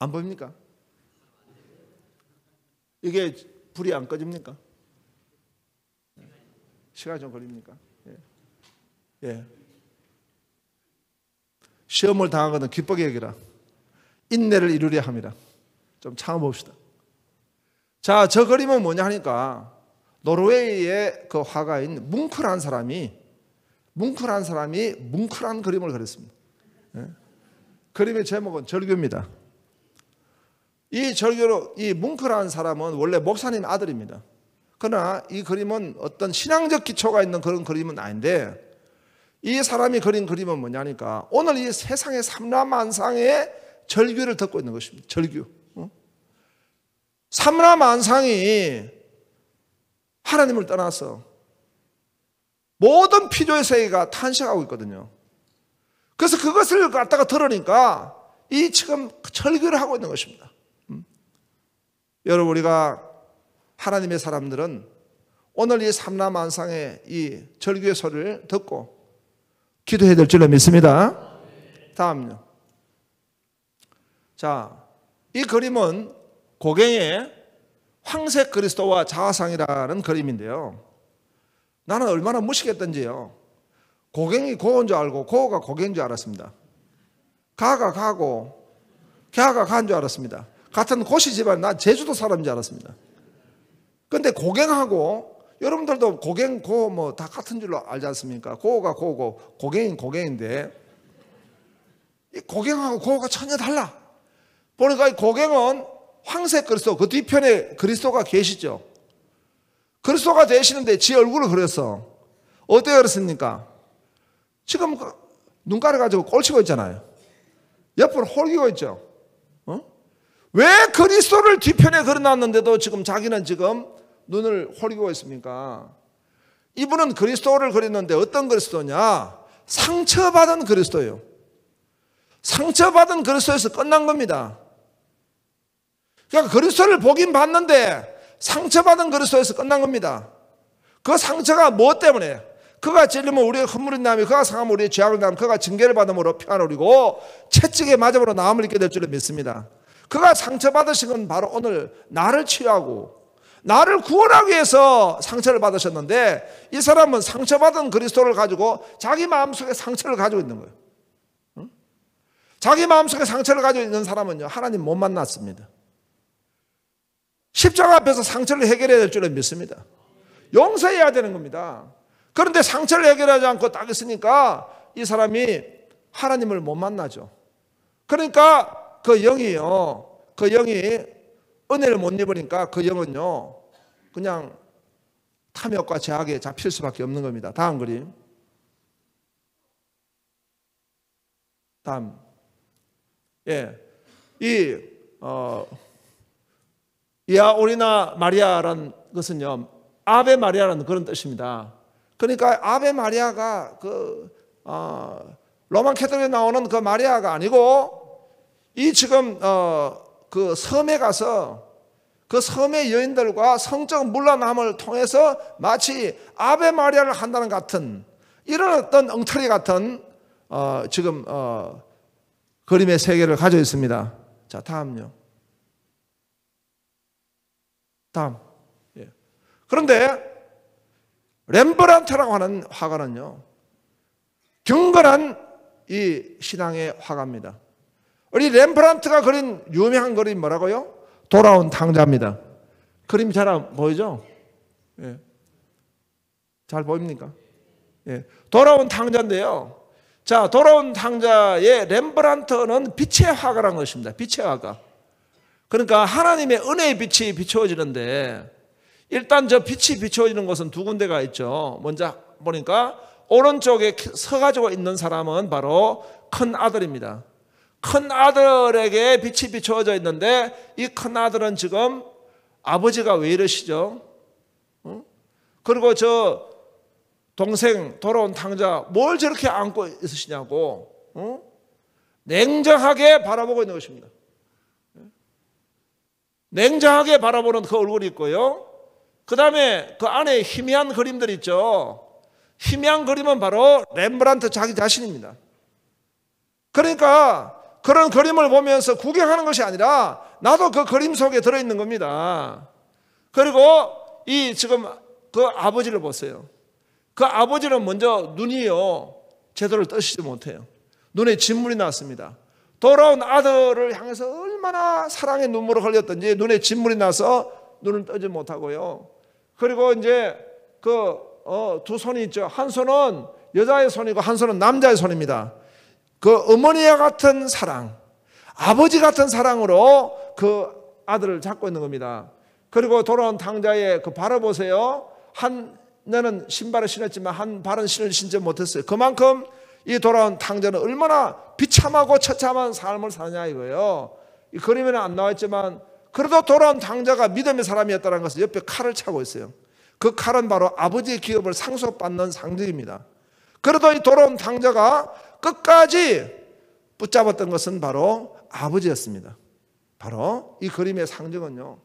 안 보입니까? 이게 불이 안 꺼집니까? 시간이 좀 걸립니까? 예. 예. 시험을 당하거든 기쁘게 여기라. 인내를 이루려 함이라. 좀 참아봅시다. 자, 저 그림은 뭐냐 하니까 노르웨이의 그 화가인 뭉크라는 사람이 뭉클한 그림을 그렸습니다. 예? 그림의 제목은 절규입니다. 이 뭉클한 사람은 원래 목사님 아들입니다. 그러나 이 그림은 어떤 신앙적 기초가 있는 그런 그림은 아닌데, 이 사람이 그린 그림은 뭐냐니까 오늘 이 세상의 삼라만상의 절규를 듣고 있는 것입니다. 절규. 삼라만상이 하나님을 떠나서 모든 피조의 세계가 탄식하고 있거든요. 그래서 그것을 갖다가 들으니까 이 지금 절규를 하고 있는 것입니다. 여러분, 우리가 하나님의 사람들은 오늘 이 삼라만상의 이 절규의 소리를 듣고 기도해야 될 줄로 믿습니다. 다음요. 자, 이 그림은 고갱의 황색 그리스도와 자화상이라는 그림인데요. 나는 얼마나 무식했던지요. 고갱이 고인 줄 알고 고가 고갱인 줄 알았습니다. 가가 가고 갸가 가인 줄 알았습니다. 같은 고시 집안, 난 제주도 사람인 줄 알았습니다. 근데 고갱하고, 여러분들도 고갱, 고 뭐 다 같은 줄로 알지 않습니까? 고가 고고, 고갱인 고갱인데, 이 고갱하고 고가 전혀 달라. 보니까 이 고갱은 황색 그리스도, 그 뒤편에 그리스도가 계시죠. 그리스도가 되시는데 지 얼굴을 그렸어. 어떻게 그렸습니까? 지금 눈가를 가지고 꼴치고 있잖아요. 옆으로 홀기고 있죠. 왜 그리스도를 뒤편에 그려놨는데도 지금 자기는 지금 눈을 홀기고 있습니까? 이분은 그리스도를 그렸는데 어떤 그리스도냐? 상처받은 그리스도예요. 상처받은 그리스도에서 끝난 겁니다. 그러니까 그리스도를 보긴 봤는데 상처받은 그리스도에서 끝난 겁니다. 그 상처가 무엇 때문에? 그가 찔리면 우리의 흠물이 나며 그가 상하면 우리의 죄악을 나며 그가 징계를 받음으로 평안을 누리고 채찍에 맞음으로 나음을 입게 될 줄을 믿습니다. 그가 상처받으신 건 바로 오늘 나를 치유하고 나를 구원하기 위해서 상처를 받으셨는데, 이 사람은 상처받은 그리스도를 가지고 자기 마음속에 상처를 가지고 있는 거예요. 자기 마음속에 상처를 가지고 있는 사람은요, 하나님 못 만났습니다. 십자가 앞에서 상처를 해결해야 될 줄을 믿습니다. 용서해야 되는 겁니다. 그런데 상처를 해결하지 않고 딱 있으니까 이 사람이 하나님을 못 만나죠. 그러니까 그 영이 은혜를 못 입으니까 그 영은요, 그냥 탐욕과 죄악에 잡힐 수밖에 없는 겁니다. 다음 그림. 다음. 예. 이아오리나 마리아라는 것은요, 아베 마리아라는 그런 뜻입니다. 그러니까 아베 마리아가 로만 캐톨릭에 나오는 그 마리아가 아니고, 이 지금 그 섬에 가서 그 섬의 여인들과 성적 물러남을 통해서 마치 아베 마리아를 한다는 같은 이런 어떤 엉터리 같은 지금 그림의 세계를 가지고 있습니다. 자, 다음요. 다음. 예. 그런데 렘브란트라고 하는 화가는요, 경건한 이 신앙의 화가입니다. 우리 렘브란트가 그린 유명한 그림 뭐라고요? 돌아온 탕자입니다. 그림 잘 보이죠? 예. 잘 보입니까? 예. 돌아온 탕자인데요. 자, 돌아온 탕자의 렘브란트는 빛의 화가라는 것입니다. 빛의 화가. 그러니까 하나님의 은혜의 빛이 비추어지는데, 일단 저 빛이 비추어지는 곳은 두 군데가 있죠. 먼저 보니까 오른쪽에 서가지고 있는 사람은 바로 큰 아들입니다. 큰 아들에게 빛이 비추어져 있는데, 이 큰 아들은 지금 아버지가 왜 이러시죠? 그리고 저 동생 돌아온 탕자 뭘 저렇게 안고 있으시냐고 냉정하게 바라보고 있는 것입니다. 냉정하게 바라보는 그 얼굴이 있고요, 그 다음에 그 안에 희미한 그림들 있죠. 희미한 그림은 바로 렘브란트 자기 자신입니다. 그러니까 그런 그림을 보면서 구경하는 것이 아니라 나도 그 그림 속에 들어있는 겁니다. 그리고 이 지금 그 아버지를 보세요. 그 아버지는 먼저 눈이요 제대로 뜨시지 못해요. 눈에 진물이 났습니다. 돌아온 아들을 향해서 얼마나 사랑의 눈물을 흘렸던지 눈에 진물이 나서 눈을 뜨지 못하고요. 그리고 이제 두 손이 있죠. 한 손은 여자의 손이고 한 손은 남자의 손입니다. 그 어머니와 같은 사랑, 아버지 같은 사랑으로 그 아들을 잡고 있는 겁니다. 그리고 돌아온 탕자의 그 발을 보세요. 한 내는 신발을 신었지만 한 발은 신지 못했어요. 그만큼 이 돌아온 탕자는 얼마나 비참하고 처참한 삶을 사냐 이거예요. 이 그림에는 안 나왔지만 그래도 돌아온 탕자가 믿음의 사람이었다는 것을 옆에 칼을 차고 있어요. 그 칼은 바로 아버지의 기업을 상속받는 상징입니다. 그래도 이 돌아온 탕자가 끝까지 붙잡았던 것은 바로 아버지였습니다. 바로 이 그림의 상징은요,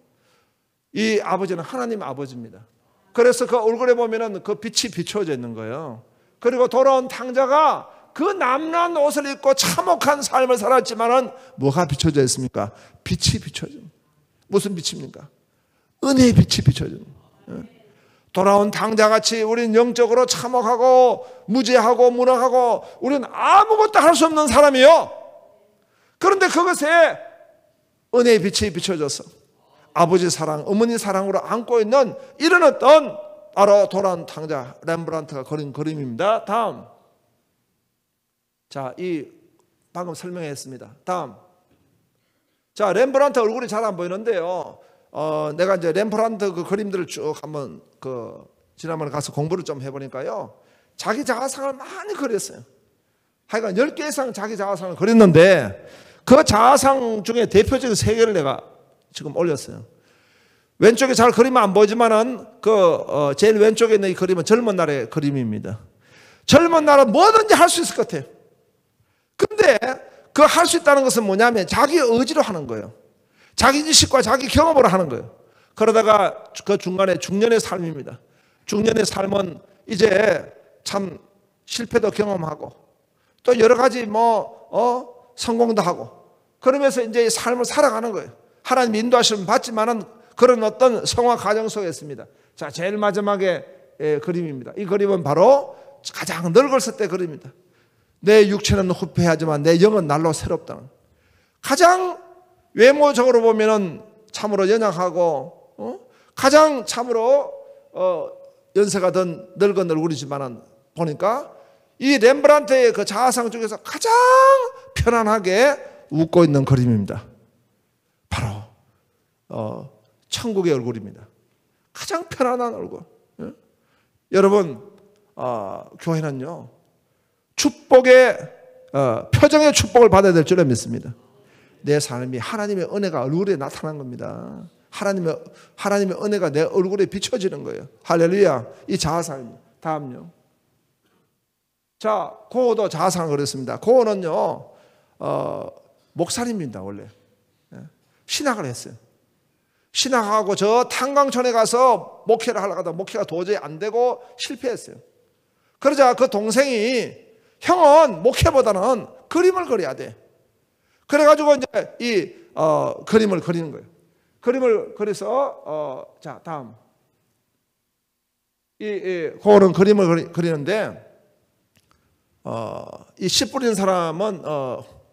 이 아버지는 하나님 아버지입니다. 그래서 그 얼굴에 보면은 그 빛이 비추어져 있는 거예요. 그리고 돌아온 탕자가 그 남란 옷을 입고 참혹한 삶을 살았지만은 뭐가 비춰져 있습니까? 빛이 비춰져. 무슨 빛입니까? 은혜의 빛이 비춰져. 돌아온 탕자같이 우리는 영적으로 참혹하고 무죄하고 무능하고 우리는 아무것도 할 수 없는 사람이요. 그런데 그것에 은혜의 빛이 비춰져서 아버지 사랑, 어머니 사랑으로 안고 있는 이런 어떤 바로 돌아온 탕자 렘브란트가 그린 그림입니다. 다음. 자, 방금 설명했습니다. 다음. 자, 렘브란트 얼굴이 잘 안 보이는데요. 내가 이제 렘브란트 그 그림들을 쭉 한번 지난번에 가서 공부를 좀 해보니까요. 자기 자아상을 많이 그렸어요. 하여간 10개 이상 자기 자아상을 그렸는데 그 자아상 중에 대표적인 3개를 내가 지금 올렸어요. 왼쪽에 잘 그리면 안 보이지만은 제일 왼쪽에 있는 이 그림은 젊은 날의 그림입니다. 젊은 날은 뭐든지 할 수 있을 것 같아요. 근데 그 할 수 있다는 것은 뭐냐면 자기 의지로 하는 거예요. 자기 지식과 자기 경험으로 하는 거예요. 그러다가 그 중간에 중년의 삶입니다. 중년의 삶은 이제 참 실패도 경험하고 또 여러 가지 성공도 하고 그러면서 이제 삶을 살아가는 거예요. 하나님 인도하시면 받지만은 그런 어떤 성화 과정 속에 있습니다. 자, 제일 마지막에 그림입니다. 이 그림은 바로 가장 늙었을 때 그림입니다. 내 육체는 후패하지만 내 영은 날로 새롭다는. 가장 외모적으로 보면은 참으로 연약하고 가장 참으로 연세가 든 늙은 얼굴이지만은 보니까 이 렘브란트의 그 자아상 중에서 가장 편안하게 웃고 있는 그림입니다. 바로 천국의 얼굴입니다. 가장 편안한 얼굴. 여러분, 교회는요 축복의 표정의 축복을 받아야 될 줄을 믿습니다. 내 삶이 하나님의 은혜가 얼굴에 나타난 겁니다. 하나님의 은혜가 내 얼굴에 비춰지는 거예요. 할렐루야. 이 자아상입니다. 다음요. 자, 고호도 자아상을 그렸습니다. 고호는요 목사님입니다. 원래 신학을 했어요. 신학하고 저 탄광촌에 가서 목회를 하려고 하다가 목회가 도저히 안 되고 실패했어요. 그러자 그 동생이 형은 목회보다는 그림을 그려야 돼. 그래가지고 이제 이 그림을 그리는 거예요. 그림을 그려서 자, 다음. 고는 그림을 그리는데 이 씨 뿌리는 사람은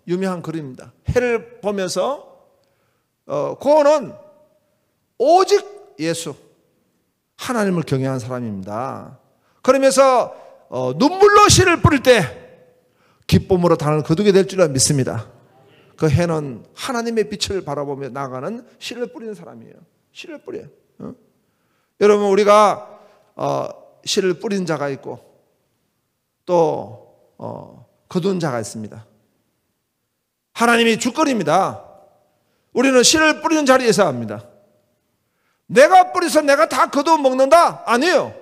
유명한 그림입니다. 해를 보면서 고는 오직 예수 하나님을 경외한 사람입니다. 그러면서 눈물로 씨를 뿌릴 때 기쁨으로 단을 거두게 될 줄을 믿습니다. 그 해는 하나님의 빛을 바라보며 나아가는 씨를 뿌리는 사람이에요. 씨를 뿌려요. 여러분, 우리가 씨를 뿌린 자가 있고 또 거둔 자가 있습니다. 하나님이 주권입니다. 우리는 씨를 뿌리는 자리에서 합니다. 내가 뿌려서 내가 다 거두어 먹는다? 아니에요.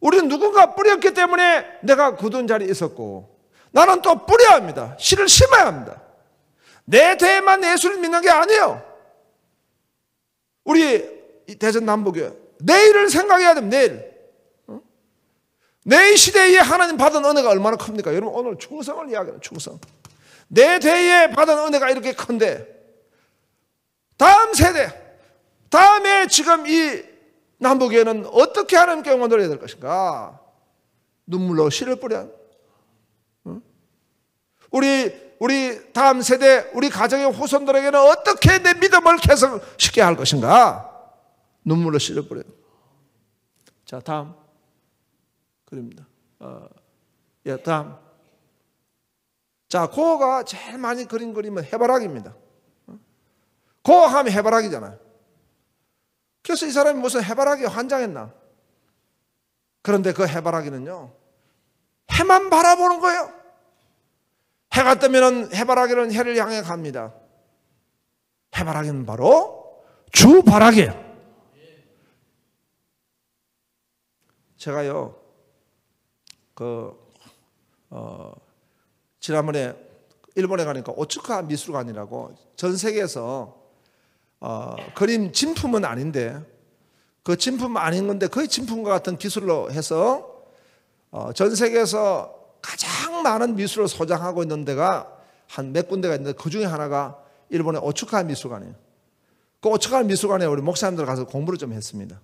우리는 누군가 뿌렸기 때문에 내가 거둔 자리에 있었고 나는 또 뿌려야 합니다. 씨를 심어야 합니다. 내 대에만 예수를 믿는 게 아니에요. 우리 대전 남부교회 내일을 생각해야 됩니다. 내일. 내 시대에 하나님 받은 은혜가 얼마나 큽니까? 여러분, 오늘 충성을 이야기해요. 충성. 내 대에 받은 은혜가 이렇게 큰데 다음 세대, 다음에 지금 이 남북에는 어떻게 하나님께 응원을 해야 될 것인가? 눈물로 씨를 뿌려. 우리 다음 세대, 우리 가정의 후손들에게는 어떻게 내 믿음을 개선시켜야 할 것인가? 눈물로 씨를 뿌려. 자, 다음 그림입니다. 다음. 자, 고가 제일 많이 그린 그림은 해바라기입니다. 고 하면 해바라기잖아요. 그래서 이 사람이 무슨 해바라기에 환장했나? 그런데 그 해바라기는요, 해만 바라보는 거예요. 해가 뜨면 해바라기는 해를 향해 갑니다. 해바라기는 바로 주바라기예요. 제가요, 지난번에 일본에 가니까 오츠카 미술관이라고 전 세계에서 그림 진품은 아닌데, 그 진품 아닌 건데 거의 진품과 같은 기술로 해서 전 세계에서 가장 많은 미술을 소장하고 있는 데가 한 몇 군데가 있는데, 그 중에 하나가 일본의 오츠카 미술관이에요. 그 오츠카 미술관에 우리 목사님들 가서 공부를 좀 했습니다.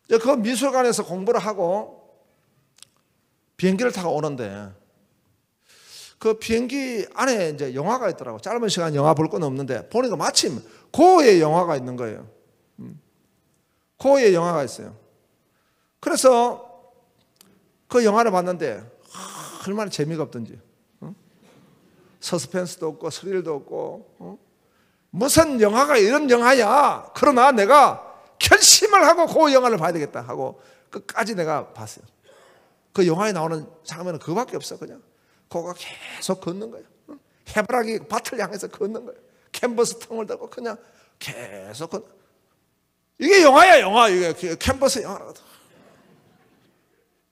그 미술관에서 공부를 하고 비행기를 타고 오는데, 그 비행기 안에 이제 영화가 있더라고. 짧은 시간 영화 볼 건 없는데 보니까 마침 고의 영화가 있는 거예요. 고의 영화가 있어요. 그래서 그 영화를 봤는데 얼마나 재미가 없던지. 서스펜스도 없고 스릴도 없고, 무슨 영화가 이런 영화야. 그러나 내가 결심을 하고 그 영화를 봐야 되겠다 하고 끝까지 내가 봤어요. 그 영화에 나오는 장면은 그거밖에 없어. 그냥 고가 계속 걷는 거예요. 해바라기 밭을 향해서 걷는 거예요. 캔버스 통을 들고 그냥 계속 걷는. 이게 영화야, 영화. 이게 캔버스 영화.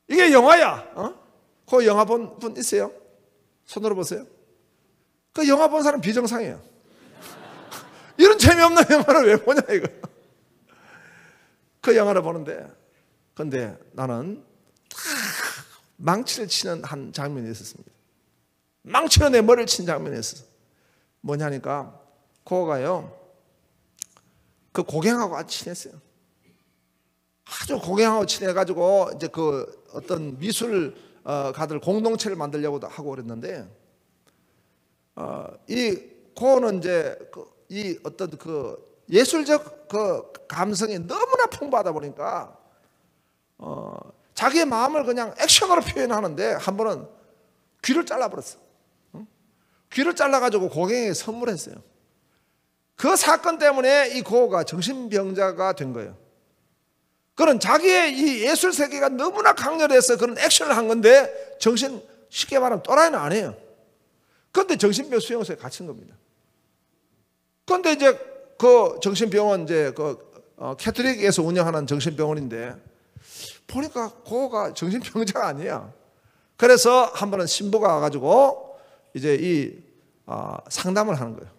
이게 영화야. 그 영화 본 분 있어요? 손으로 보세요. 그 영화 본 사람 비정상이에요. 이런 재미없는 영화를 왜 보냐 이거. 그 영화를 보는데, 근데 나는 망치를 치는 한 장면이 있었습니다. 망치로 내 머리를 친 장면이 있었어. 뭐냐니까 고가요, 그 고갱하고 아주 친했어요. 아주 고갱하고 친해가지고 이제 그 어떤 미술 가들 공동체를 만들려고도 하고 그랬는데, 이 고는 이제 이 어떤 그 예술적 그 감성이 너무나 풍부하다 보니까 자기의 마음을 그냥 액션으로 표현하는데 한 번은 귀를 잘라버렸어. 귀를 잘라가지고 고갱에게 선물했어요. 그 사건 때문에 이 고가 정신병자가 된 거예요. 그런 자기의 이 예술 세계가 너무나 강렬해서 그런 액션을 한 건데, 쉽게 말하면 또라이는 아니에요. 그런데 정신병 수용소에 갇힌 겁니다. 그런데 이제 그 정신병원, 이제 캐톨릭에서 운영하는 정신병원인데, 보니까 고가 정신병자가 아니야. 그래서 한 번은 신부가 와가지고 이제 이 상담을 하는 거예요.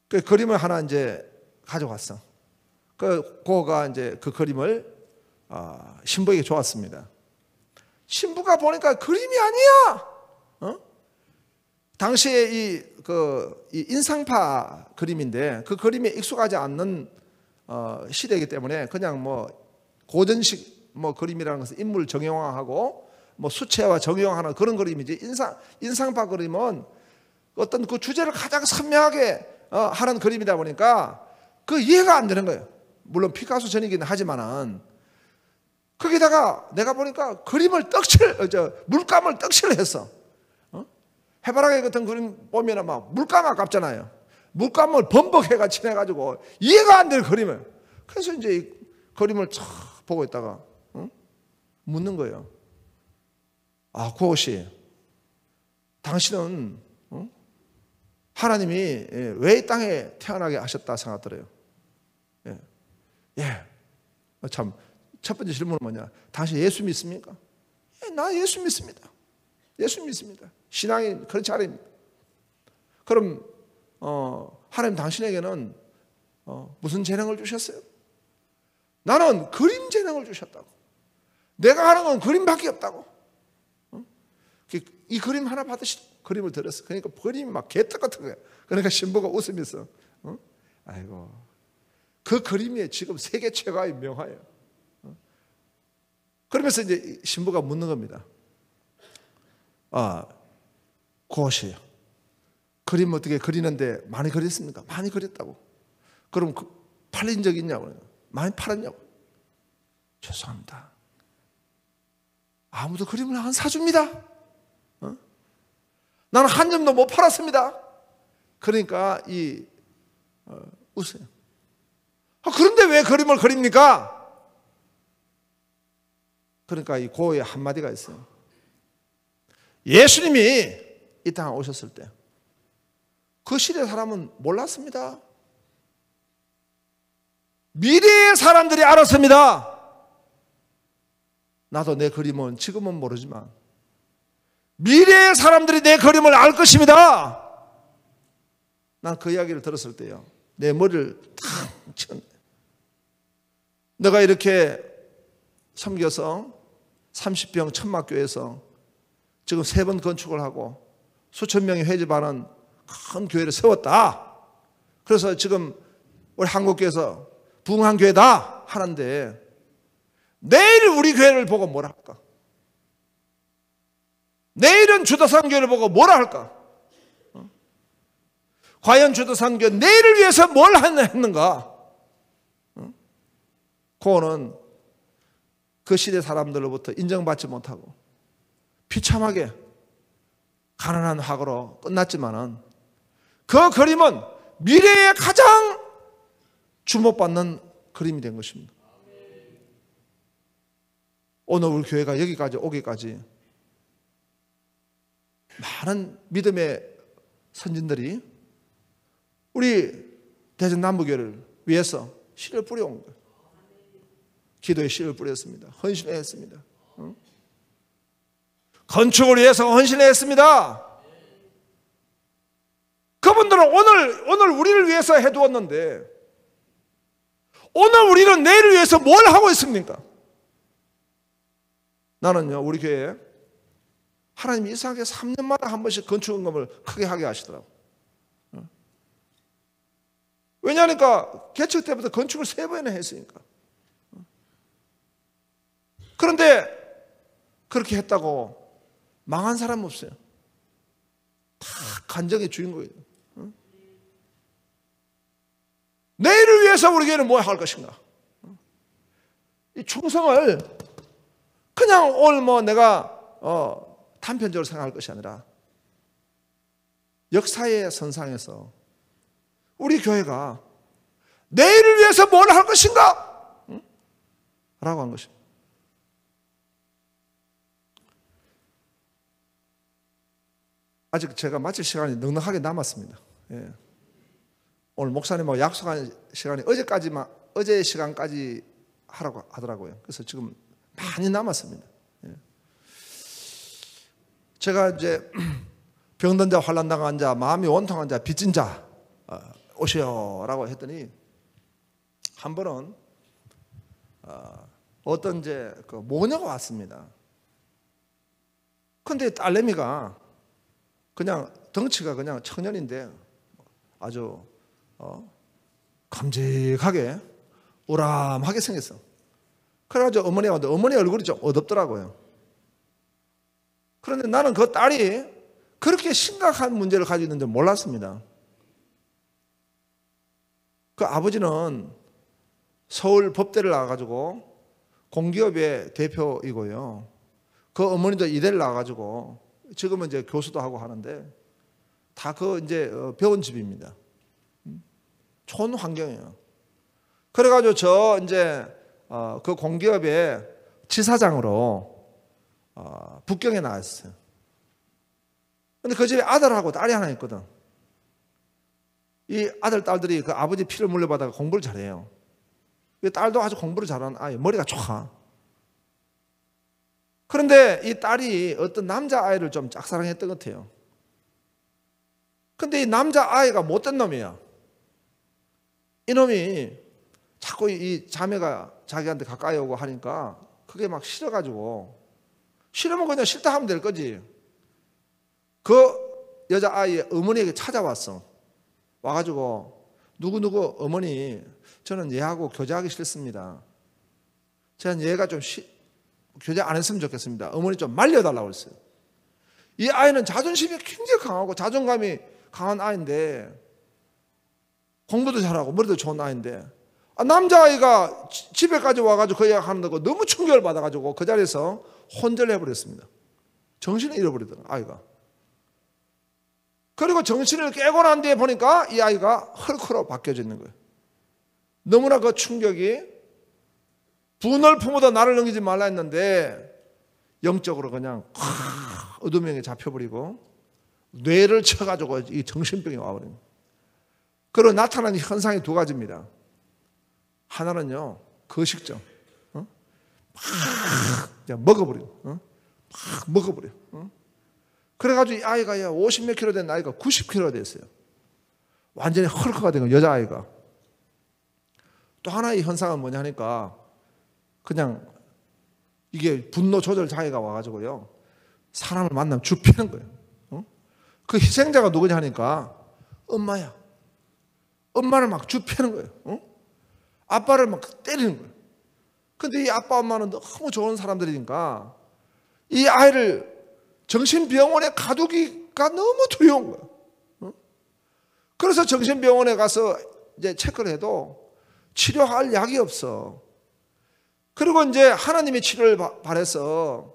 그 그림을 하나 이제 가져왔어. 그 고가 이제 그 그림을 신부에게 줘왔습니다. 신부가 보니까 그림이 아니야. 당시에 이 인상파 그림인데, 그 그림에 익숙하지 않는 시대이기 때문에 그냥 뭐 고전식 뭐 그림이라는 것은 인물 정형화하고 뭐 수채화 정형화하는 그런 그림이지, 인상파 그림은 어떤 그 주제를 가장 선명하게 하는 그림이다 보니까 그 이해가 안 되는 거예요. 물론 피카소 전이긴 하지만은, 거기다가 내가 보니까 물감을 떡칠을 했어. 해바라기 같은 그림 보면 막 물감 아깝잖아요. 물감을 범벅해가 칠해가지고 이해가 안 되는 그림을. 그래서 이제 이 그림을 쫙 보고 있다가 묻는 거예요. 고씨, 당신은 하나님이 왜 이 땅에 태어나게 하셨다 생각들어요? 참, 첫 번째 질문은 뭐냐? 당신 예수 믿습니까? 나 예수 믿습니다. 예수 믿습니다. 신앙이 그렇지 않습니다. 그럼 하나님 당신에게는 무슨 재능을 주셨어요? 나는 그림 재능을 주셨다고. 내가 하는 건 그림밖에 없다고. 이 그림 하나 받으시고 그림을 들었어. 그러니까 그림이 막 개떡 같은 거야. 그러니까 신부가 웃으면서 아이고, 그 그림이 지금 세계 최고의 명화예요. 그러면서 이제 신부가 묻는 겁니다. 고시요. 그림 어떻게 그리는데 많이 그렸습니까? 많이 그렸다고. 그럼 팔린 적 있냐고. 많이 팔았냐고. 죄송합니다. 아무도 그림을 안 사줍니다. 나는 한 점도 못 팔았습니다. 그러니까 웃어요. 그런데 왜 그림을 그립니까? 그러니까 이 고의 한마디가 있어요. 예수님이 이 땅에 오셨을 때 그 시대 사람은 몰랐습니다. 미래의 사람들이 알았습니다. 나도 내 그림은 지금은 모르지만 미래의 사람들이 내 그림을 알 것입니다. 난 그 이야기를 들었을 때요, 내 머리를 탁 쳤네. 내가 이렇게 섬겨서 30평 천막교회에서 지금 3번 건축을 하고 수천 명이 회집하는 큰 교회를 세웠다. 그래서 지금 우리 한국교회에서 부흥한 교회다 하는데 내일 우리 교회를 보고 뭐라 할까? 내일은 주도산 교회를 보고 뭐라 할까? 과연 주도산 교회 내일을 위해서 뭘 했는가? 그거는 그 시대 사람들로부터 인정받지 못하고 비참하게 가난한 화가로 끝났지만은 그 그림은 미래에 가장 주목받는 그림이 된 것입니다. 오늘 우리 교회가 여기까지 오기까지 많은 믿음의 선진들이 우리 대전 남부교회를 위해서 씨를 뿌려온 거예요. 기도에 씨를 뿌렸습니다. 헌신했습니다. 건축을 위해서 헌신했습니다. 그분들은 오늘 우리를 위해서 해두었는데 오늘 우리는 내일을 위해서 뭘 하고 있습니까? 나는요, 우리 교회에 하나님이 이상하게 3년마다 한 번씩 건축원금을 크게 하게 하시더라고요. 왜냐하니까 개척 때부터 건축을 3번이나 했으니까. 그런데 그렇게 했다고 망한 사람 없어요. 다 간증의 주인공이에요. 내일을 위해서 우리 교회는 뭐 할 것인가? 이 충성을 그냥 오늘 내가 단편적으로 생각할 것이 아니라 역사의 선상에서 우리 교회가 내일을 위해서 뭘 할 것인가? 라고 한 것입니다. 아직 제가 마칠 시간이 넉넉하게 남았습니다. 예. 오늘 목사님하고 약속한 시간이 어제 시간까지 하라고 하더라고요. 그래서 지금 많이 남았습니다. 예. 제가 이제 병든 자, 환난 당한 자, 마음이 원통한 자, 빚진 자 오시오라고 했더니 한 번은 어떤 이제 그 모녀가 왔습니다. 근데 딸내미가 그냥 덩치가 그냥 청년인데 아주 깜찍하게 우람하게 생겼어. 그래가지고 어머니가 왔는데 어머니 얼굴이 좀 어둡더라고요. 그런데 나는 그 딸이 그렇게 심각한 문제를 가지고 있는 줄 몰랐습니다. 그 아버지는 서울 법대를 나와가지고 공기업의 대표이고요. 그 어머니도 이대를 나와가지고 지금은 이제 교수도 하고 하는데 다 그 이제 배운 집입니다. 좋은 환경이에요. 그래가지고 저 이제 그 공기업의 지사장으로 북경에 나왔어요. 근데 그 집에 아들하고 딸이 하나 있거든. 이 아들, 딸들이 그 아버지 피를 물려받아서 공부를 잘해요. 딸도 아주 공부를 잘하는 아이, 머리가 좋아. 그런데 이 딸이 어떤 남자아이를 좀 짝사랑했던 것 같아요. 근데 이 남자아이가 못된 놈이야. 이놈이 자꾸 이 자매가 자기한테 가까이 오고 하니까 그게 막 싫어가지고, 싫으면 그냥 싫다 하면 될 거지. 그 여자아이의 어머니에게 찾아왔어. 와가지고 누구누구 어머니, 저는 얘하고 교제하기 싫습니다. 저는 얘가 좀 교제 안 했으면 좋겠습니다. 어머니 좀 말려달라고 했어요. 이 아이는 자존심이 굉장히 강하고 자존감이 강한 아이인데 공부도 잘하고 머리도 좋은 아이인데 남자아이가 집에까지 와가지고 그 이야기 하는다고 너무 충격을 받아가지고 그 자리에서 혼절을 해버렸습니다. 정신을 잃어버리더라고요, 아이가. 그리고 정신을 깨고 난 뒤에 보니까 이 아이가 헐크로 바뀌어져 있는 거예요. 너무나 그 충격이 분을 품어도 나를 넘기지 말라 했는데 영적으로 그냥 어둠에 잡혀버리고 뇌를 쳐가지고 이 정신병이 와버린 거예요. 그리고 나타나는 현상이 두 가지입니다. 하나는요, 거식증. 막 먹어버려. 막 먹어버려. 그래가지고 이 아이가 50몇 킬로 된 아이가 90킬로가 됐어요. 완전히 헐크가 된 거예요, 여자아이가. 또 하나의 현상은 뭐냐 하니까 그냥 이게 분노 조절 장애가 와가지고요, 사람을 만나면 줍히는 거예요. 그 희생자가 누구냐 하니까 엄마야. 엄마를 막 줍히는 거예요. 아빠를 막 때리는 거예요. 근데 이 아빠 엄마는 너무 좋은 사람들이니까 이 아이를 정신병원에 가두기가 너무 두려운 거예요. 그래서 정신병원에 가서 이제 체크를 해도 치료할 약이 없어. 그리고 이제 하나님의 치료를 바래서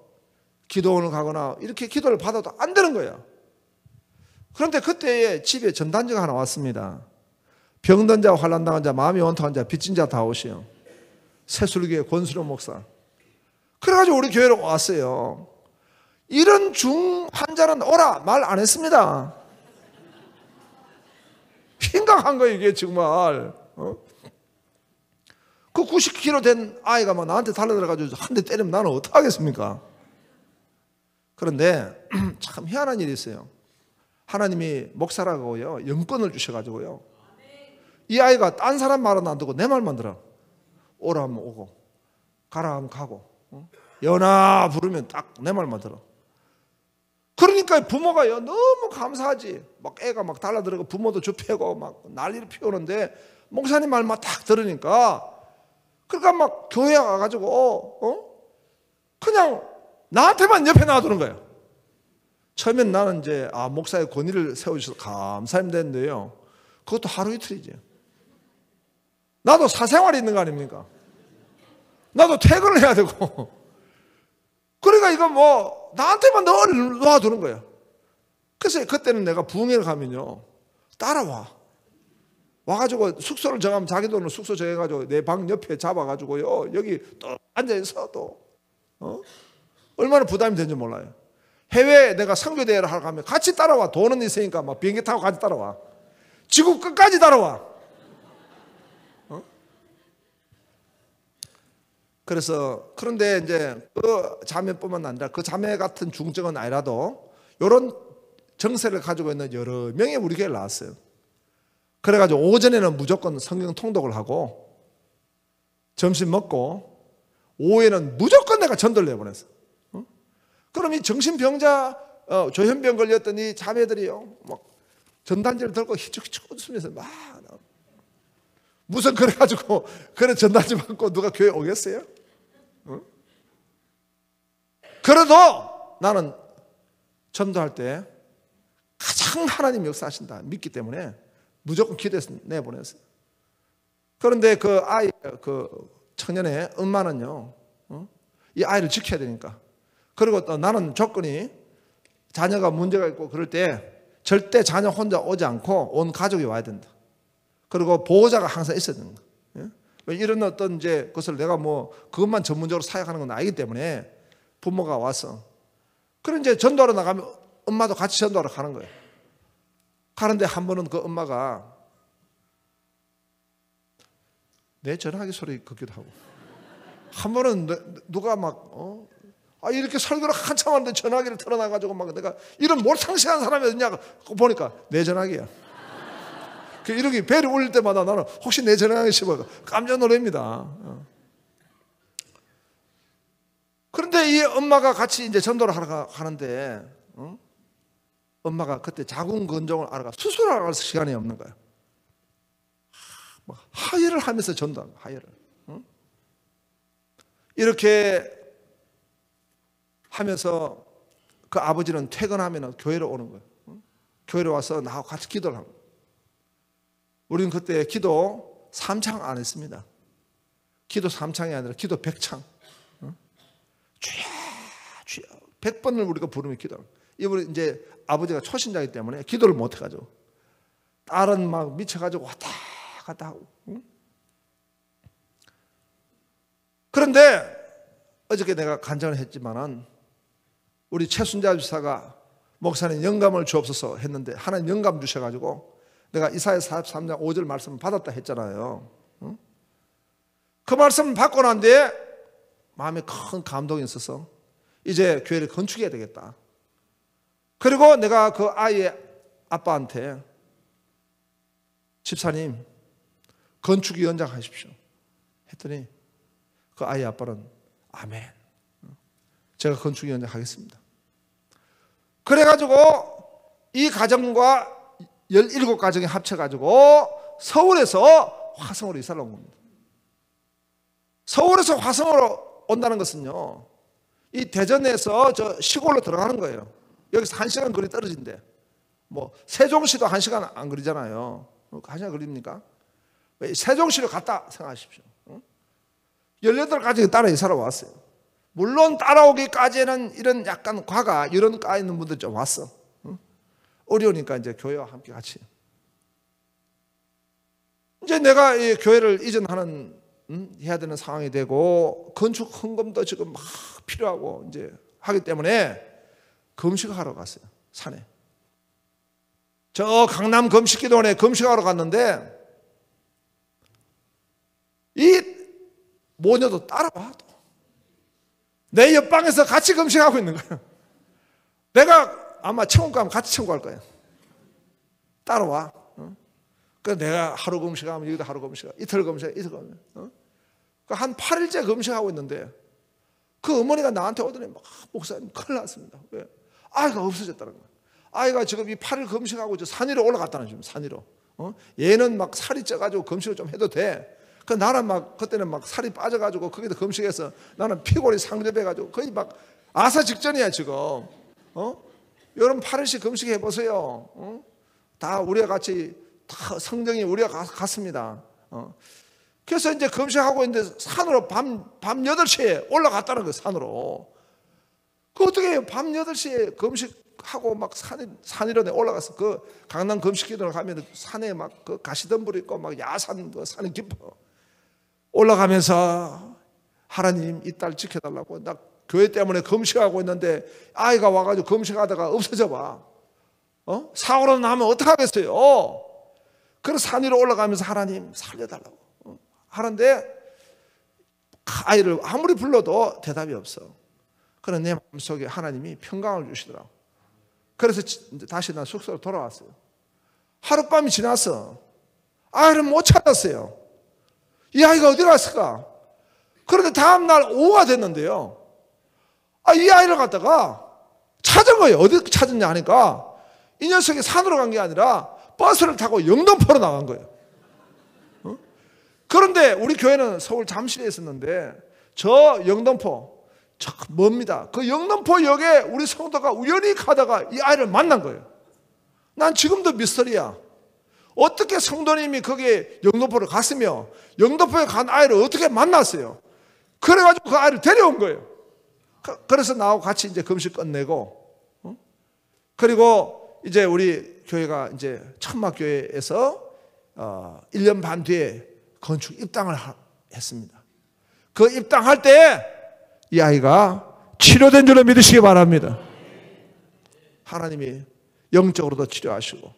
기도원을 가거나 이렇게 기도를 받아도 안 되는 거예요. 그런데 그때에 집에 전단지가 하나 왔습니다. 병든 자, 환난당한 자, 마음이 원통한 자, 빚진 자 다 오시오. 새술교회 권수령 목사. 그래가지고 우리 교회로 왔어요. 이런 중 환자는 오라 말 안 했습니다. 심각한 거예요, 이게 정말. 그 90kg 된 아이가 막 나한테 달려들어가지고 한 대 때리면 나는 어떡하겠습니까? 그런데 참 희한한 일이 있어요. 하나님이 목사라고요, 영권을 주셔가지고요, 이 아이가 딴 사람 말은 안 듣고 내 말만 들어. 오라 하면 오고 가라 하면 가고 연아 부르면 딱 내 말만 들어. 그러니까 부모가요 너무 감사하지. 막 애가 막 달라들고 부모도 줍히고 막 난리를 피우는데 목사님 말만 딱 들으니까 그러니까 막 교회 가가지고 그냥 나한테만 옆에 놔두는 거예요. 처음엔 나는 이제 목사의 권위를 세워주셔서 감사합니다인데요, 그것도 하루 이틀이지. 나도 사생활이 있는 거 아닙니까? 나도 퇴근을 해야 되고. 그러니까 이거 뭐 나한테만 늘 놔두는 거야. 그래서 그때는 내가 부흥회를 가면요, 따라와. 와가지고 숙소를 정하면 자기 돈으로 숙소 정해가지고 내 방 옆에 잡아가지고요, 여기 또 앉아있어. 또 얼마나 부담이 되는지 몰라요. 해외에 내가 선교대회를 하러 가면 같이 따라와. 돈은 있으니까 막 비행기 타고 같이 따라와. 지구 끝까지 따라와. 그래서 그런데 이제 그 자매뿐만 아니라 그 자매 같은 중증은 아니라도 이런 정세를 가지고 있는 여러 명이 우리 교회에 나왔어요. 그래가지고 오전에는 무조건 성경 통독을 하고 점심 먹고 오후에는 무조건 내가 전도를 내보냈어. 그럼 이 정신병자 조현병 걸렸던 이 자매들이요, 막 전단지를 들고 희죽희죽 웃으면서 막 무슨 그래가지고 그래 전단지 받고 누가 교회 오겠어요? 그래도 나는 전도할 때 가장 하나님 역사하신다 믿기 때문에 무조건 기도해서 내보냈어요. 그런데 그 아이, 그 청년의 엄마는요, 이 아이를 지켜야 되니까. 그리고 또 나는 조건이 자녀가 문제가 있고 그럴 때 절대 자녀 혼자 오지 않고 온 가족이 와야 된다. 그리고 보호자가 항상 있어야 된다. 이런 어떤 이제 것을 내가 뭐 그것만 전문적으로 사역하는 건 아니기 때문에 부모가 와서. 그럼 이제 전도하러 나가면 엄마도 같이 전도하러 가는 거예요. 가는데 한 번은 그 엄마가 내 전화기 소리 듣기도 하고, 한 번은 누가 막 이렇게 설교를 한참 하는데 전화기를 틀어놔가지고 막 내가 이런 몰상식한 사람이 어딨냐 보니까 내 전화기야. 이렇게 배를 올릴 때마다 나는 혹시 내 전화기 씹어 깜짝 놀랍니다. 그런데 이 엄마가 같이 이제 전도를 하러 가는데 엄마가 그때 자궁근종을 알아가 수술하러 갈 시간이 없는 거야. 하혈을 하면서 전도한 거야, 하혈을. 이렇게 하면서 그 아버지는 퇴근하면 교회로 오는 거예요. 교회로 와서 나하고 같이 기도를 합니다. 우리는 그때 기도 3창 안 했습니다. 기도 3창이 아니라 기도 100창. 주여 주여 100번을 우리가 부르면 기도합니다. 이분이 이제 아버지가 초신자이기 때문에 기도를 못 해가지고 딸은 막 미쳐가지고 왔다 갔다 하고. 그런데 어저께 내가 간증을 했지만은 우리 최순자 지사가 목사님 영감을 주옵소서 했는데 하나님 영감 주셔가지고 내가 이사야 43장 5절 말씀을 받았다 했잖아요. 그 말씀을 받고 난 뒤에 마음에 큰 감동이 있어서 이제 교회를 건축해야 되겠다. 그리고 내가 그 아이의 아빠한테 집사님 건축위원장 하십시오 했더니 그 아이 아빠는 아멘, 제가 건축위원장 하겠습니다. 그래가지고 이 가정과 17가정이 합쳐가지고 서울에서 화성으로 이사를 온 겁니다. 서울에서 화성으로 온다는 것은요, 이 대전에서 저 시골로 들어가는 거예요. 여기서 1시간 거리 떨어진대. 뭐 세종시도 1시간 안 거리잖아요. 1시간 거리입니까? 세종시로 갔다 생각하십시오. 18가정이 따라 이사를 왔어요. 물론 따라오기까지는 이런 약간 과가 이런 까 있는 분들 좀 왔어. 어려우니까 이제 교회와 함께 같이. 이제 내가 이 교회를 이전하는 해야 되는 상황이 되고 건축 헌금도 지금 막 필요하고 이제 하기 때문에 금식을 하러 갔어요. 산에. 저 강남 금식기도원에 금식하러 갔는데 이 모녀도 따라와. 내 옆방에서 같이 금식하고 있는 거예요. 내가 아마 천국 가면 같이 천국할 거예요. 따라와. 그래서 내가 하루 금식하면 여기도 하루 금식하고 이틀 금식하고 이틀 금식하고 한 8일째 금식하고 있는데 그 어머니가 나한테 오더니 막 목사님 큰일 났습니다. 왜? 아이가 없어졌다는 거예요. 아이가 지금 이 8일 금식하고 저 산 위로 올라갔다는 거예요. 산 위로. 얘는 막 살이 쪄가지고 금식을 좀 해도 돼. 그 나는 막 그때는 막 살이 빠져가지고 거기다 금식해서 나는 피골이 상접해가지고 거의 막 아사 직전이야 지금. 여러분 8일씩 금식해 보세요. 다 우리가 같이 다 성령이 우리가 같습니다. 그래서 이제 금식하고 있는데 산으로 밤 8시에 올라갔다는 거예요. 산으로. 그 어떻게 해요? 밤 8시에 금식하고 막 산 위로 올라가서 그 강남 금식기도를 가면 산에 막 그 가시덤불 있고 막 야산 그 산이 깊어. 올라가면서 하나님 이 딸 지켜달라고. 나 교회 때문에 금식하고 있는데 아이가 와가지고 금식하다가 없어져 봐. 사고로 나면 어떡하겠어요? 그래서 산 위로 올라가면서 하나님 살려달라고 하는데 아이를 아무리 불러도 대답이 없어. 그런데 내 마음속에 하나님이 평강을 주시더라고. 그래서 다시 난 숙소로 돌아왔어요. 하룻밤이 지났어. 아이를 못 찾았어요. 이 아이가 어디 갔을까? 그런데 다음날 오후가 됐는데요, 이 아이를 갖다가 찾은 거예요. 어디 찾았냐 하니까 이 녀석이 산으로 간 게 아니라 버스를 타고 영등포로 나간 거예요. 그런데 우리 교회는 서울 잠실에 있었는데 저 영등포 저 멉니다. 그 영등포역에 우리 성도가 우연히 가다가 이 아이를 만난 거예요. 난 지금도 미스터리야. 어떻게 성도님이 거기에 영등포를 갔으며 영등포에 간 아이를 어떻게 만났어요? 그래가지고 그 아이를 데려온 거예요. 그래서 나하고 같이 이제 금식 끝내고, 그리고 이제 우리 교회가 이제 천막교회에서 1년 반 뒤에 건축 입당을 했습니다. 그 입당할 때 이 아이가 치료된 줄로 믿으시기 바랍니다. 하나님이 영적으로도 치료하시고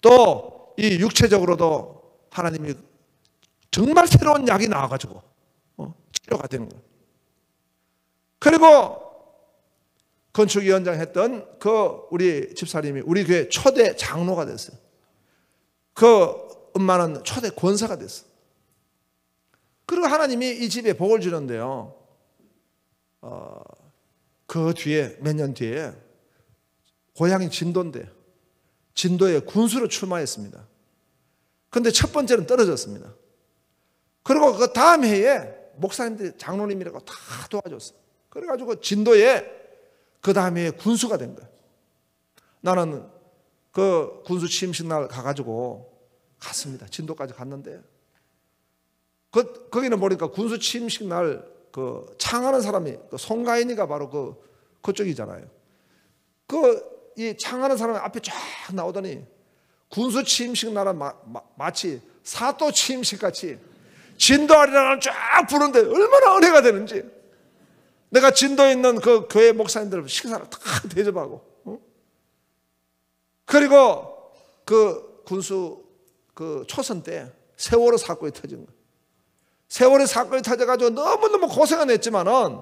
또 이 육체적으로도 하나님이 정말 새로운 약이 나와가지고 치료가 되는 거예요. 그리고 건축위원장 했던 그 우리 집사님이 우리 교회 초대 장로가 됐어요. 그 엄마는 초대 권사가 됐어요. 그리고 하나님이 이 집에 복을 주는데요, 그 뒤에 몇 년 뒤에 고향이 진도인데 진도에 군수로 출마했습니다. 그런데 첫 번째는 떨어졌습니다. 그리고 그 다음 해에 목사님들이 장로님이라고 다 도와줬어요. 그래가지고 진도에 그 다음에 군수가 된 거예요. 나는 그 군수 취임식 날 가가지고 갔습니다. 진도까지 갔는데 거기는 보니까 군수 취임식 날 그 창하는 사람이 그 송가인이가 바로 그쪽이잖아요. 이 창하는 사람이 앞에 쫙 나오더니 군수 취임식 날은 마치 사또 취임식 같이 진도 아리랑을 쫙 부르는데 얼마나 은혜가 되는지. 내가 진도에 있는 그 교회 목사님들 식사를 다 대접하고, 그리고 그 군수 그 초선 때 세월호 사건이 터진 거예요. 세월호 사건이 터져가지고 너무너무 고생은 했지만은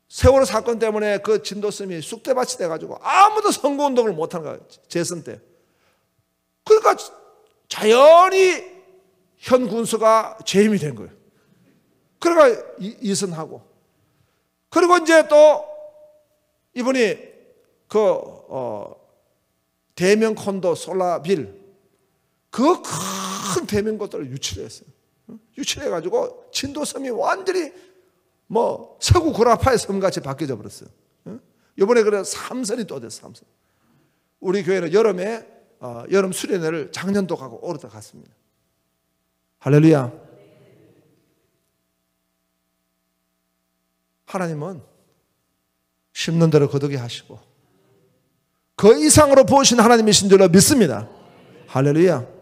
세월호 사건 때문에 그 진도섬이 쑥대밭이 돼가지고 아무도 선거운동을 못하는 거예요. 재선 때. 그러니까 자연히 현 군수가 재임이 된 거예요. 그러니까 이선하고. 그리고 이제 또 이분이 대면 콘도 솔라빌 그 큰 대면 것들을 유치를 했어요. 유치해가지고 진도섬이 완전히 서구 구라파의 섬같이 바뀌어져 버렸어요. 이번에 그래 삼선이 또 됐어. 삼선. 우리 교회는 여름에 여름 수련회를 작년도 가고 올해도 갔습니다. 할렐루야. 하나님은 심는 대로 거두게 하시고 그 이상으로 보신 하나님이신 줄로 믿습니다. 할렐루야.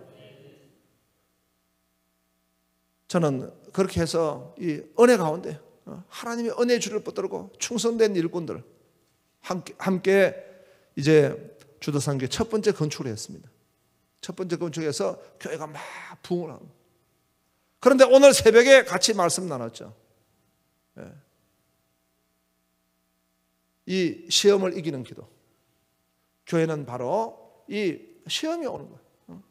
저는 그렇게 해서 이 은혜 가운데 하나님의 은혜의 줄을 붙들고 충성된 일꾼들 함께 이제 주도상교회 첫 번째 건축을 했습니다. 첫 번째 건축에서 교회가 막 부흥을 하고. 그런데 오늘 새벽에 같이 말씀 나눴죠. 이 시험을 이기는 기도. 교회는 바로 이 시험이 오는 거예요.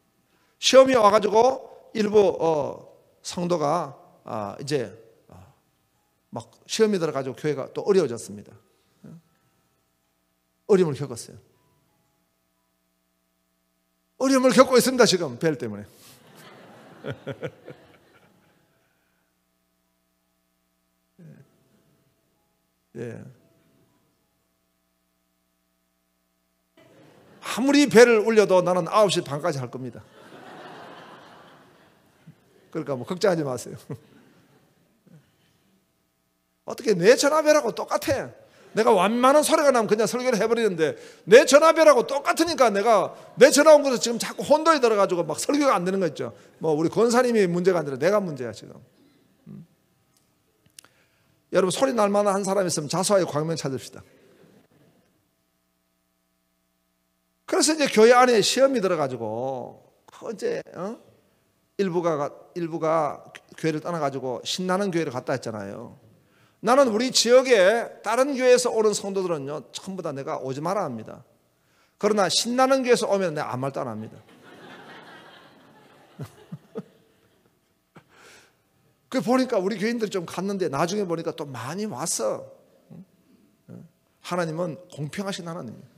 시험이 와가지고 일부 성도가 이제 막 시험이 들어가지고 교회가 또 어려워졌습니다. 어려움을 겪었어요. 어려움을 겪고 있습니다. 지금 벨 때문에. 예. 아무리 배를 울려도 나는 9시 반까지 할 겁니다. 그러니까 걱정하지 마세요. 어떻게 내 전화벨하고 똑같아. 내가 완만한 소리가 나면 그냥 설교를 해버리는데 내 전화벨하고 똑같으니까 내가 내 전화 온 것에서 지금 자꾸 혼돈이 들어가지고 막 설교가 안 되는 거 있죠. 우리 권사님이 문제가 아니라 내가 문제야 지금. 여러분 소리 날 만한 한 사람 있으면 자수하여 광명 찾읍시다. 그래서 이제 교회 안에 시험이 들어가지고 이제 일부가 교회를 떠나가지고 신나는 교회를 갔다 했잖아요. 나는 우리 지역에 다른 교회에서 오는 성도들은요 전부 다 내가 오지 마라 합니다. 그러나 신나는 교회에서 오면 내가 아무 말도 안 합니다. 그 보니까 우리 교인들이 좀 갔는데 나중에 보니까 또 많이 왔어. 하나님은 공평하신 하나님이에요.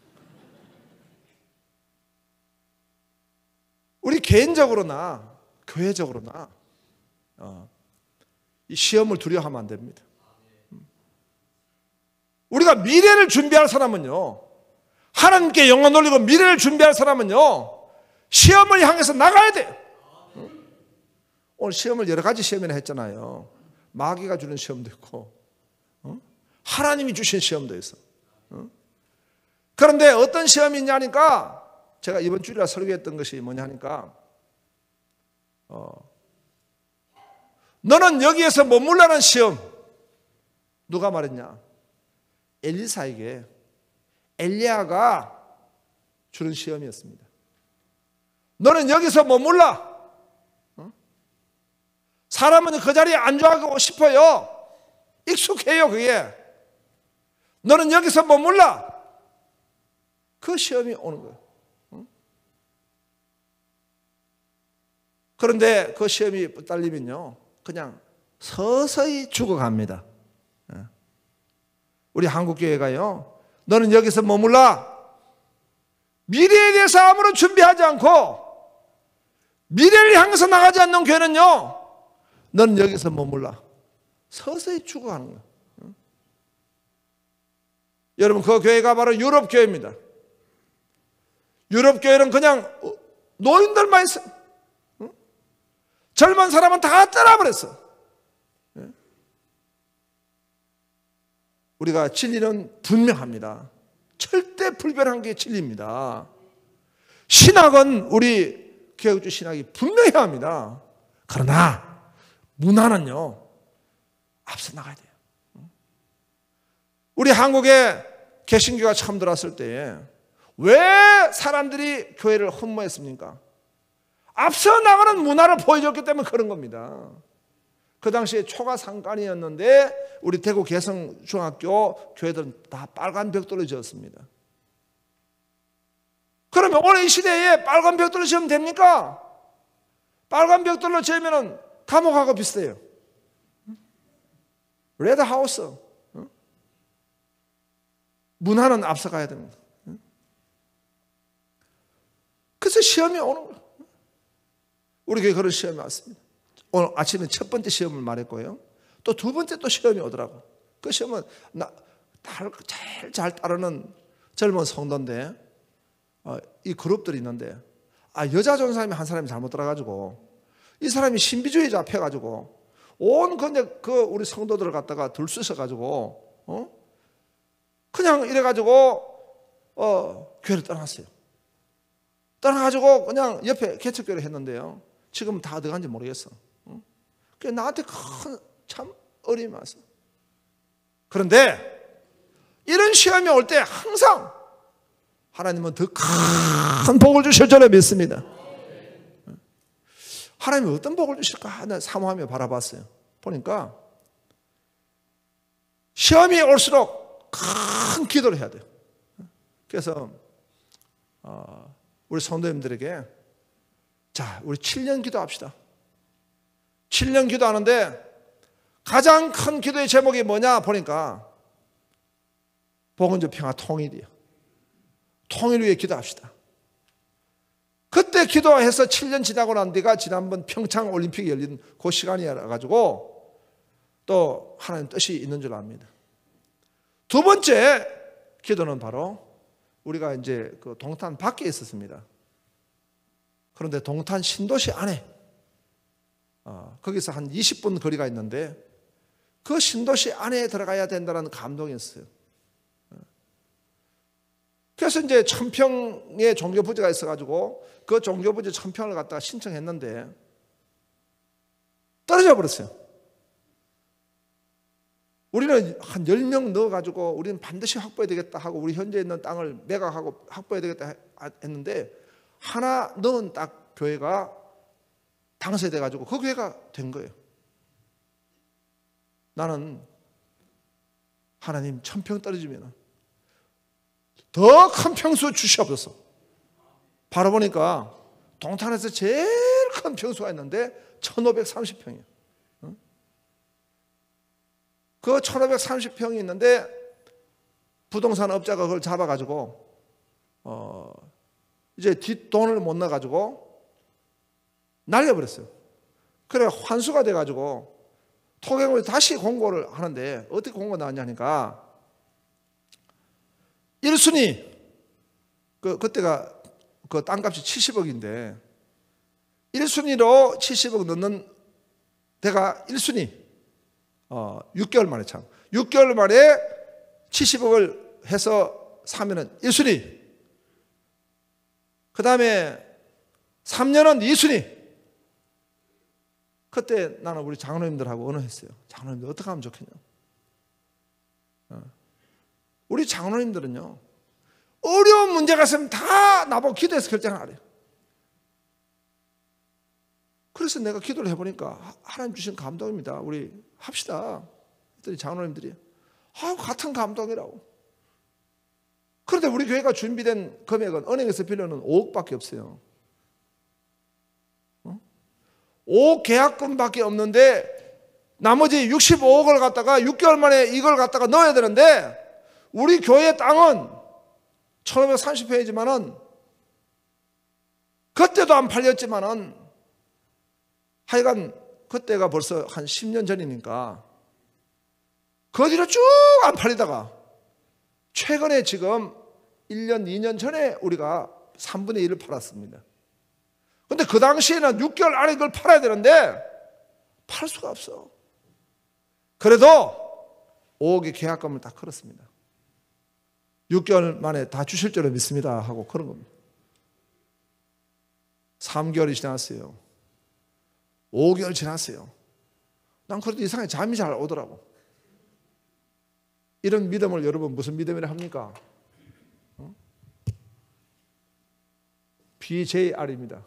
우리 개인적으로나 교회적으로나 이 시험을 두려워하면 안 됩니다. 우리가 미래를 준비할 사람은요, 하나님께 영광 돌리고 미래를 준비할 사람은요, 시험을 향해서 나가야 돼. 오늘 시험을 여러 가지 시험이나 했잖아요. 마귀가 주는 시험도 있고 하나님이 주신 시험도 있어. 그런데 어떤 시험이 있냐니까 제가 이번 주일에 설교했던 것이 뭐냐니까 너는 여기에서 머물라는 시험. 누가 말했냐? 엘리사에게 엘리야가 주는 시험이었습니다. 너는 여기서 머물라. 사람은 그 자리에 안주하고 싶어요. 익숙해요 그게. 너는 여기서 머물라. 그 시험이 오는 거예요. 그런데 그 시험이 딸리면요 그냥 서서히 죽어갑니다. 우리 한국교회가요 너는 여기서 머물라. 미래에 대해서 아무런 준비하지 않고 미래를 향해서 나가지 않는 교회는요 너는 여기서 머물라. 서서히 죽어가는 거예요. 여러분, 그 교회가 바로 유럽 교회입니다. 유럽 교회는 그냥 노인들만 있어요. 젊은 사람은 다 떠나버렸어. 우리가 진리는 분명합니다. 절대 불변한 게 진리입니다. 신학은 우리 개혁주 신학이 분명해야 합니다. 그러나 문화는요, 앞서 나가야 돼요. 우리 한국에 개신교가 처음 들어왔을 때에 왜 사람들이 교회를 흠모했습니까? 앞서 나가는 문화를 보여줬기 때문에 그런 겁니다. 그 당시에 초가 상간이었는데 우리 대구 개성중학교 교회들은 다 빨간 벽돌로 지었습니다. 그러면 오늘 이 시대에 빨간 벽돌로 지으면 됩니까? 빨간 벽돌로 지으면 감옥하고 비슷해요. 레드하우스. 문화는 앞서가야 됩니다. 그래서 시험이 오는 거예요. 우리 교회 그런 시험이 왔습니다. 오늘 아침에 첫 번째 시험을 말했고요. 또 두 번째 또 시험이 오더라고. 그 시험은 제일 잘 따르는 젊은 성도인데 이 그룹들이 있는데 여자 전사님이 한 사람이 잘못 들어가지고 이 사람이 신비주의에 잡혀가지고 온 우리 성도들을 갖다가 들쑤셔가지고 그냥 이래가지고 교회를 떠났어요. 떠나가지고 그냥 옆에 개척교회를 했는데요. 지금 다 어디 간지 모르겠어. 그게 나한테 참 어려움이 왔어. 그런데 이런 시험이 올 때 항상 하나님은 더 큰 복을 주실 줄을 믿습니다. 하나님이 어떤 복을 주실까 하나 사모하며 바라봤어요. 보니까 시험이 올수록 큰 기도를 해야 돼요. 그래서 우리 성도님들에게 자, 우리 7년 기도합시다. 7년 기도하는데 가장 큰 기도의 제목이 뭐냐 보니까 복음적 평화 통일이에요. 통일 위해 기도합시다. 그때 기도해서 7년 지나고 난 뒤가 지난번 평창 올림픽이 열린 그 시간이라 가지고 또 하나님 뜻이 있는 줄 압니다. 두 번째 기도는 바로 우리가 이제 그 동탄 밖에 있었습니다. 그런데 동탄 신도시 안에 거기서 한 20분 거리가 있는데 그 신도시 안에 들어가야 된다는 감동이었어요. 그래서 이제 1000평의 종교부지가 있어가지고 그 종교부지 1000평을 갖다가 신청했는데 떨어져 버렸어요. 우리는 한 10명 넣어가지고 우리는 반드시 확보해야 되겠다 하고 우리 현재 있는 땅을 매각하고 확보해야 되겠다 했는데 하나 넣은 딱 교회가 당세돼가지고 그 교회가 된 거예요. 나는 하나님 1000평 떨어지면 더 큰 평수 주시옵소서. 바로 보니까 동탄에서 제일 큰 평수가 있는데 1530평이에요. 그 1530평이 있는데 부동산 업자가 그걸 잡아가지고 이제 뒷돈을 못 넣어가지고 날려버렸어요. 그래 환수가 돼가지고 토경을 다시 공고를 하는데 어떻게 공고 나왔냐니까 1순위 그때가 그 땅값이 70억인데 1순위로 70억 넣는 데가 1순위 6개월 만에 6개월 만에 70억을 해서 사면은 1순위 그 다음에 3년은 2순위. 그때 나는 우리 장로님들하고 언어했어요. 장로님들 어떻게 하면 좋겠냐. 우리 장로님들은요 어려운 문제가 있으면 다 나보고 기도해서 결정을 하래요. 그래서 내가 기도를 해보니까 하나님 주신 감동입니다. 우리 합시다. 그랬더니 장로님들이 같은 감동이라고. 그런데 우리 교회가 준비된 금액은 은행에서 빌려는 5억밖에 없어요. 5억 계약금밖에 없는데 나머지 65억을 갖다가 6개월 만에 이걸 갖다가 넣어야 되는데 우리 교회 땅은 1530평이지만은 그때도 안 팔렸지만은 하여간 그때가 벌써 한 10년 전이니까 그 뒤로 쭉 안 팔리다가 최근에 지금 1년, 2년 전에 우리가 3분의 1을 팔았습니다. 근데 그 당시에는 6개월 안에 이걸 팔아야 되는데 팔 수가 없어. 그래도 5억의 계약금을 다 걸었습니다. 6개월 만에 다 주실 줄로 믿습니다 하고 그런 겁니다. 3개월이 지났어요. 5개월 지났어요. 난 그래도 이상하게 잠이 잘 오더라고. 이런 믿음을 여러분 무슨 믿음이라 합니까? BJR입니다.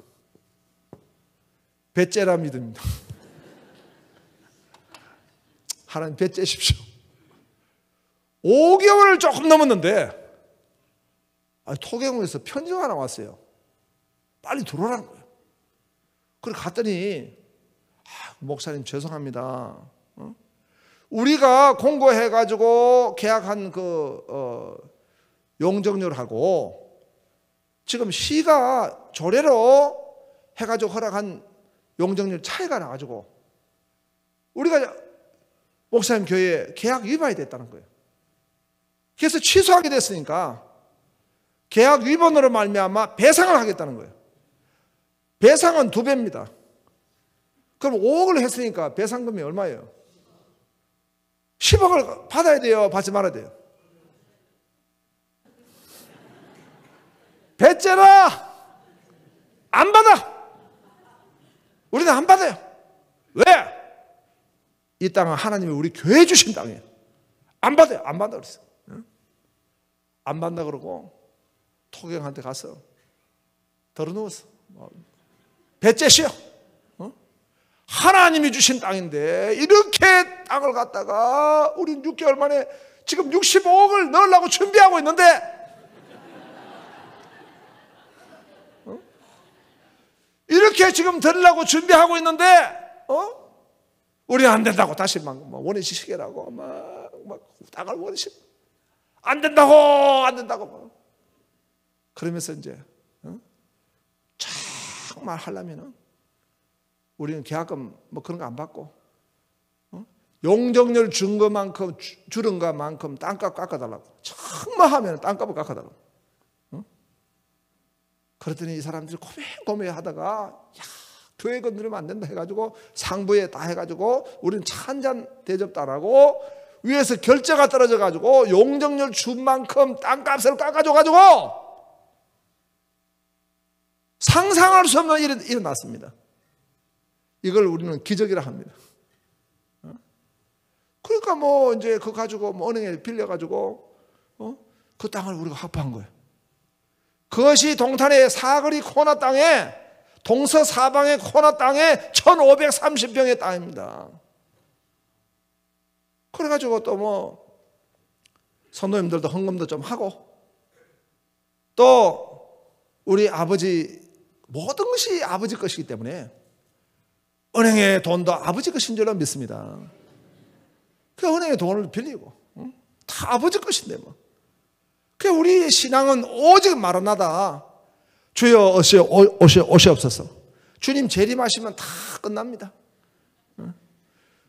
배째라 믿음입니다. 하나님 배째십시오. 5개월을 조금 넘었는데 토경에서 편지가 하나 왔어요. 빨리 들어오라는 거예요. 그래서 갔더니 목사님 죄송합니다. 우리가 공고해가지고 계약한 용적률하고 지금 시가 조례로 해가지고 허락한 용적률 차이가 나가지고 우리가 목사님 교회에 계약 위반이 됐다는 거예요. 그래서 취소하게 됐으니까 계약 위반으로 말미암아 배상을 하겠다는 거예요. 배상은 2배입니다. 그럼 5억을 했으니까 배상금이 얼마예요? 10억을 받아야 돼요? 받지 말아야 돼요? 배째라! 안 받아! 우리는 안 받아요. 왜? 이 땅은 하나님이 우리 교회에 주신 땅이에요. 안 받아요. 안 받아 그랬어. 안 받는다 그러고 토경한테 가서 덜어누웠어. 배째시여. 하나님이 주신 땅인데 이렇게 땅을 갖다가 우리는 6개월 만에 지금 65억을 넣으려고 준비하고 있는데 이렇게 지금 들으려고 준비하고 있는데 우리 안 된다고 다시 막 원위시키라고 막 땅을 원위시 안 된다고 안 된다고 막. 그러면서 이제 정말 하려면은 우리는 계약금 뭐 그런 거 안 받고 용적률 준 것만큼 줄은 것만큼 땅값 깎아달라고 정말 하면 땅값을 깎아달라고. 그랬더니 이 사람들이 고민하다가 야 교회 건드리면 안 된다 해가지고 상부에 다 해가지고 우리는 차 한 잔 대접도 안 하고 위에서 결제가 떨어져가지고 용적률 준 만큼 땅값을 깎아줘가지고 상상할 수 없는 일이 일어났습니다. 이걸 우리는 기적이라 합니다. 그러니까 뭐 이제 그거 가지고 뭐 은행에 빌려가지고 그 땅을 우리가 확보한 거예요. 그것이 동탄의 사거리 코너 땅에 동서사방의 코너 땅에 1530평의 땅입니다. 그래가지고 또 뭐 성도님들도 헌금도 좀 하고 또 우리 아버지 모든 것이 아버지 것이기 때문에 은행의 돈도 아버지 것인 줄로 믿습니다. 그 은행의 돈을 빌리고 다 아버지 것인데 뭐. 그 우리 신앙은 오직 마라나다. 주여 오시옵소서. 주님 재림하시면 다 끝납니다.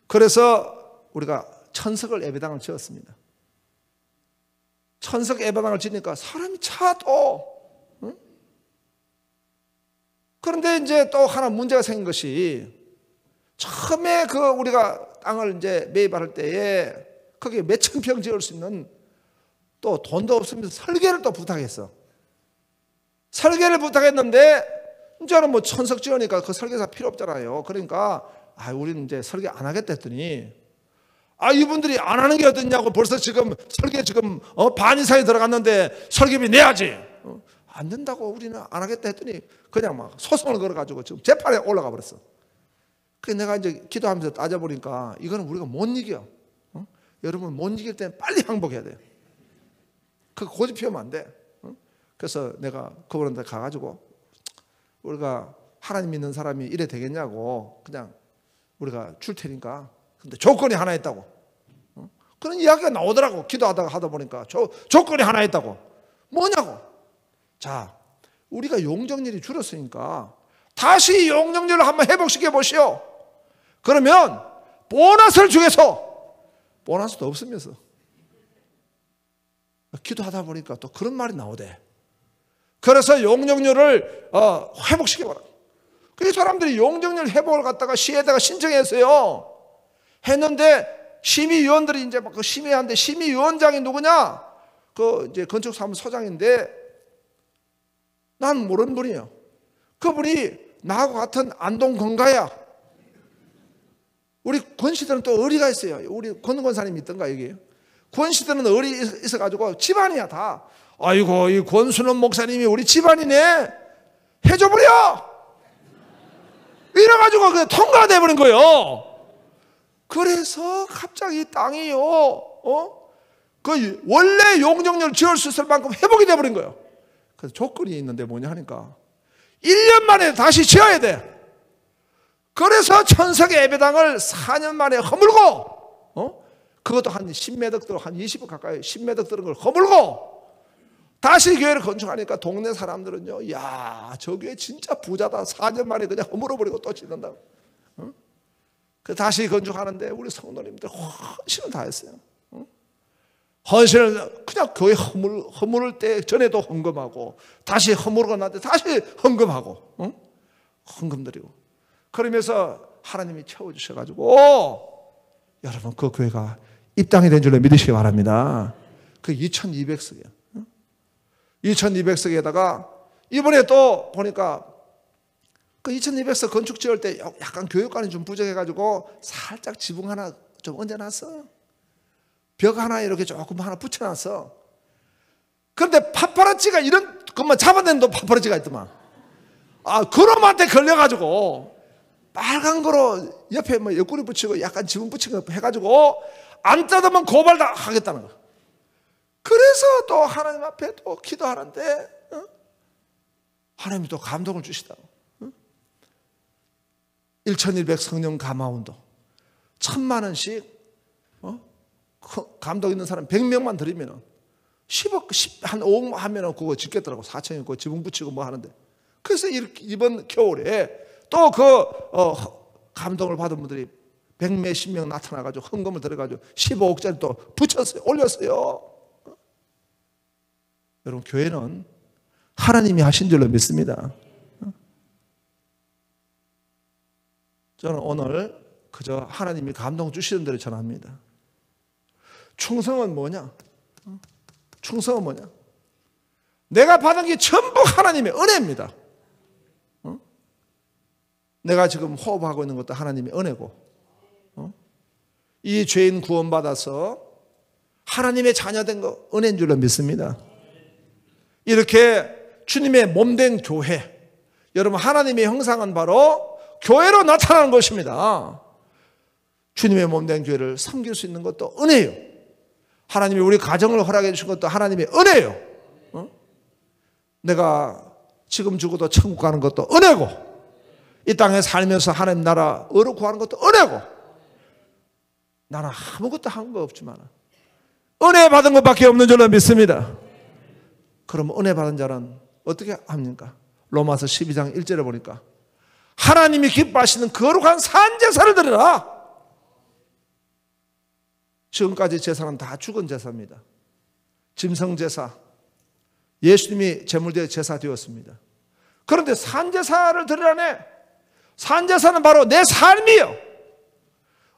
그래서 우리가 천석 예배당을 지었습니다. 천석 예배당을 지으니까 사람이 차도. 그런데 이제 또 하나 문제가 생긴 것이 처음에 우리가 땅을 이제 매입할 때에 거기에 몇천 평 지을 수 있는 또 돈도 없으면서 설계를 또 부탁했어. 설계를 부탁했는데 이제는 뭐 천석 지으니까 그 설계사 필요 없잖아요. 그러니까 우리는 이제 설계 안 하겠다 했더니 이분들이 안 하는 게 어떻냐고 벌써 지금 설계 지금 반 이상이 들어갔는데 설계비 내야지. 안 된다고 우리는 안 하겠다 했더니 그냥 막 소송을 걸어가지고 지금 재판에 올라가 버렸어. 그래서 내가 이제 기도하면서 따져보니까 이거는 우리가 못 이겨. 여러분 못 이길 때는 빨리 항복해야 돼요. 그거 고집 피우면 안 돼. 그래서 내가 그분한테 가가지고 우리가 하나님 믿는 사람이 이래 되겠냐고 그냥 우리가 줄 테니까 근데 조건이 하나 있다고. 그런 이야기가 나오더라고. 기도하다가 하다 보니까 조건이 하나 있다고. 뭐냐고. 자, 우리가 용적률이 줄었으니까 다시 용적률을 한번 회복시켜 보시오. 그러면 보너스를 주겠소. 보너스도 없으면서 기도하다 보니까 또 그런 말이 나오대. 그래서 용적률을 회복시켜봐라. 그 사람들이 용적률 회복을 갖다가 시에다가 신청했어요. 했는데 심의위원들이 이제 막 그 심의하는데, 심의위원장이 누구냐? 그 이제 건축사무소장인데 난 모르는 분이에요. 그분이 나하고 같은 안동 건가야. 우리 권씨들은 또 의리가 있어요. 우리 권 권사님이 있던가 여기. 권씨들은 의리 있어가지고 집안이야 다. 아이고 이 권순원 목사님이 우리 집안이네. 해줘버려. 이래가지고 그냥 통과돼 버린 거예요. 그래서 갑자기 땅이요, 그 원래 용적률 지을 수 있을 만큼 회복이 돼 버린 거예요. 그래서 조건이 있는데 뭐냐 하니까 1년 만에 다시 지어야 돼. 그래서 천석의 예배당을 4년 만에 허물고, 그것도 한 10매덕 들어, 한 20억 가까이 10매덕 들은 걸 허물고 다시 교회를 건축하니까 동네 사람들은요, 야, 저 교회 진짜 부자다. 4년 만에 그냥 허물어버리고 또 짓는다고. 그 다시 건축하는데 우리 성도님들 헌신을 다 했어요. 헌신을 그냥 교회 허물을 때 전에도 헌금하고 다시 허물고 나한테 다시 헌금하고, 헌금 드리고 그러면서 하나님이 채워주셔가지고 여러분 그 교회가 입당이 된 줄로 믿으시기 바랍니다. 그 2200석이에요. 2200석에다가 이번에 또 보니까 그 2200석 건축 지을 때 약간 교육관이 좀 부족해가지고 살짝 지붕 하나 좀 얹어놨어. 벽 하나 이렇게 조금 하나 붙여놨어. 그런데 파파라치가 이런 것만 잡아내는 파파라치가 있더만. 그놈한테 걸려가지고 빨간 거로 옆에 뭐 옆구리 붙이고 약간 지붕 붙이고 해가지고 안 뜯으면 고발 다 하겠다는 거. 그래서 또 하나님 앞에 또 기도하는데 하나님이 또 감동을 주시다고. 1200 성령 감화운동 1000만 원씩 감동 있는 사람 100명만 드리면 10억, 한 5억 하면 그거 짓겠더라고. 4천이 그 지붕 붙이고 뭐 하는데. 그래서 이번 겨울에 또 감동을 받은 분들이 100몇십 명 나타나가지고 헌금을 들어가지고 15억짜리 또 붙였어요. 올렸어요. 여러분 교회는 하나님이 하신 줄로 믿습니다. 저는 오늘 그저 하나님이 감동 주시는 대로 전합니다. 충성은 뭐냐? 충성은 뭐냐? 내가 받은 게 전부 하나님의 은혜입니다. 내가 지금 호흡하고 있는 것도 하나님의 은혜고, 이 죄인 구원받아서 하나님의 자녀된 거 은혜인 줄로 믿습니다. 이렇게 주님의 몸된 교회, 여러분 하나님의 형상은 바로 교회로 나타나는 것입니다. 주님의 몸된 교회를 섬길 수 있는 것도 은혜예요. 하나님이 우리 가정을 허락해 주신 것도 하나님의 은혜예요. 내가 지금 죽어도 천국 가는 것도 은혜고, 이 땅에 살면서 하나님 나라 의를 구하는 것도 은혜고, 나는 아무것도 한 거 없지만 은혜 받은 것밖에 없는 줄로 믿습니다. 그럼 은혜 받은 자는 어떻게 합니까? 로마서 12장 1절에 보니까 하나님이 기뻐하시는 거룩한 산제사를 드리라. 지금까지 제사는 다 죽은 제사입니다. 짐승제사, 예수님이 제물대의 제사 되었습니다. 그런데 산제사를 드리라네. 산제사는 바로 내 삶이요.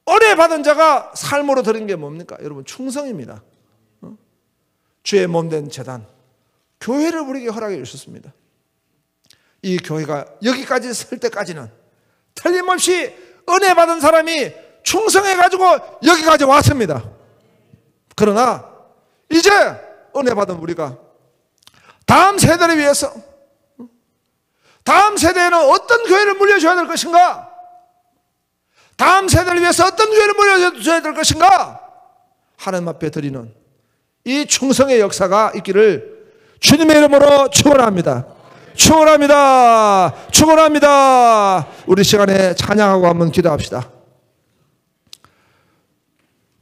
은혜 받은 자가 삶으로 드린 게 뭡니까? 여러분 충성입니다. 주의 몸된 제단, 교회를 우리에게 허락해 주셨습니다. 이 교회가 여기까지 설 때까지는 틀림없이 은혜 받은 사람이 충성해가지고 여기까지 왔습니다. 그러나 이제 은혜 받은 우리가 다음 세대를 위해서, 다음 세대에는 어떤 교회를 물려줘야 될 것인가? 다음 세대를 위해서 어떤 교회를 물려줘야 될 것인가? 하나님 앞에 드리는 이 충성의 역사가 있기를 주님의 이름으로 축원합니다. 축원합니다. 축원합니다. 우리 시간에 찬양하고 한번 기도합시다.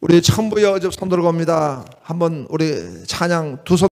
우리 천부의 어접 손 들고 옵니다. 한번 우리 찬양 두 손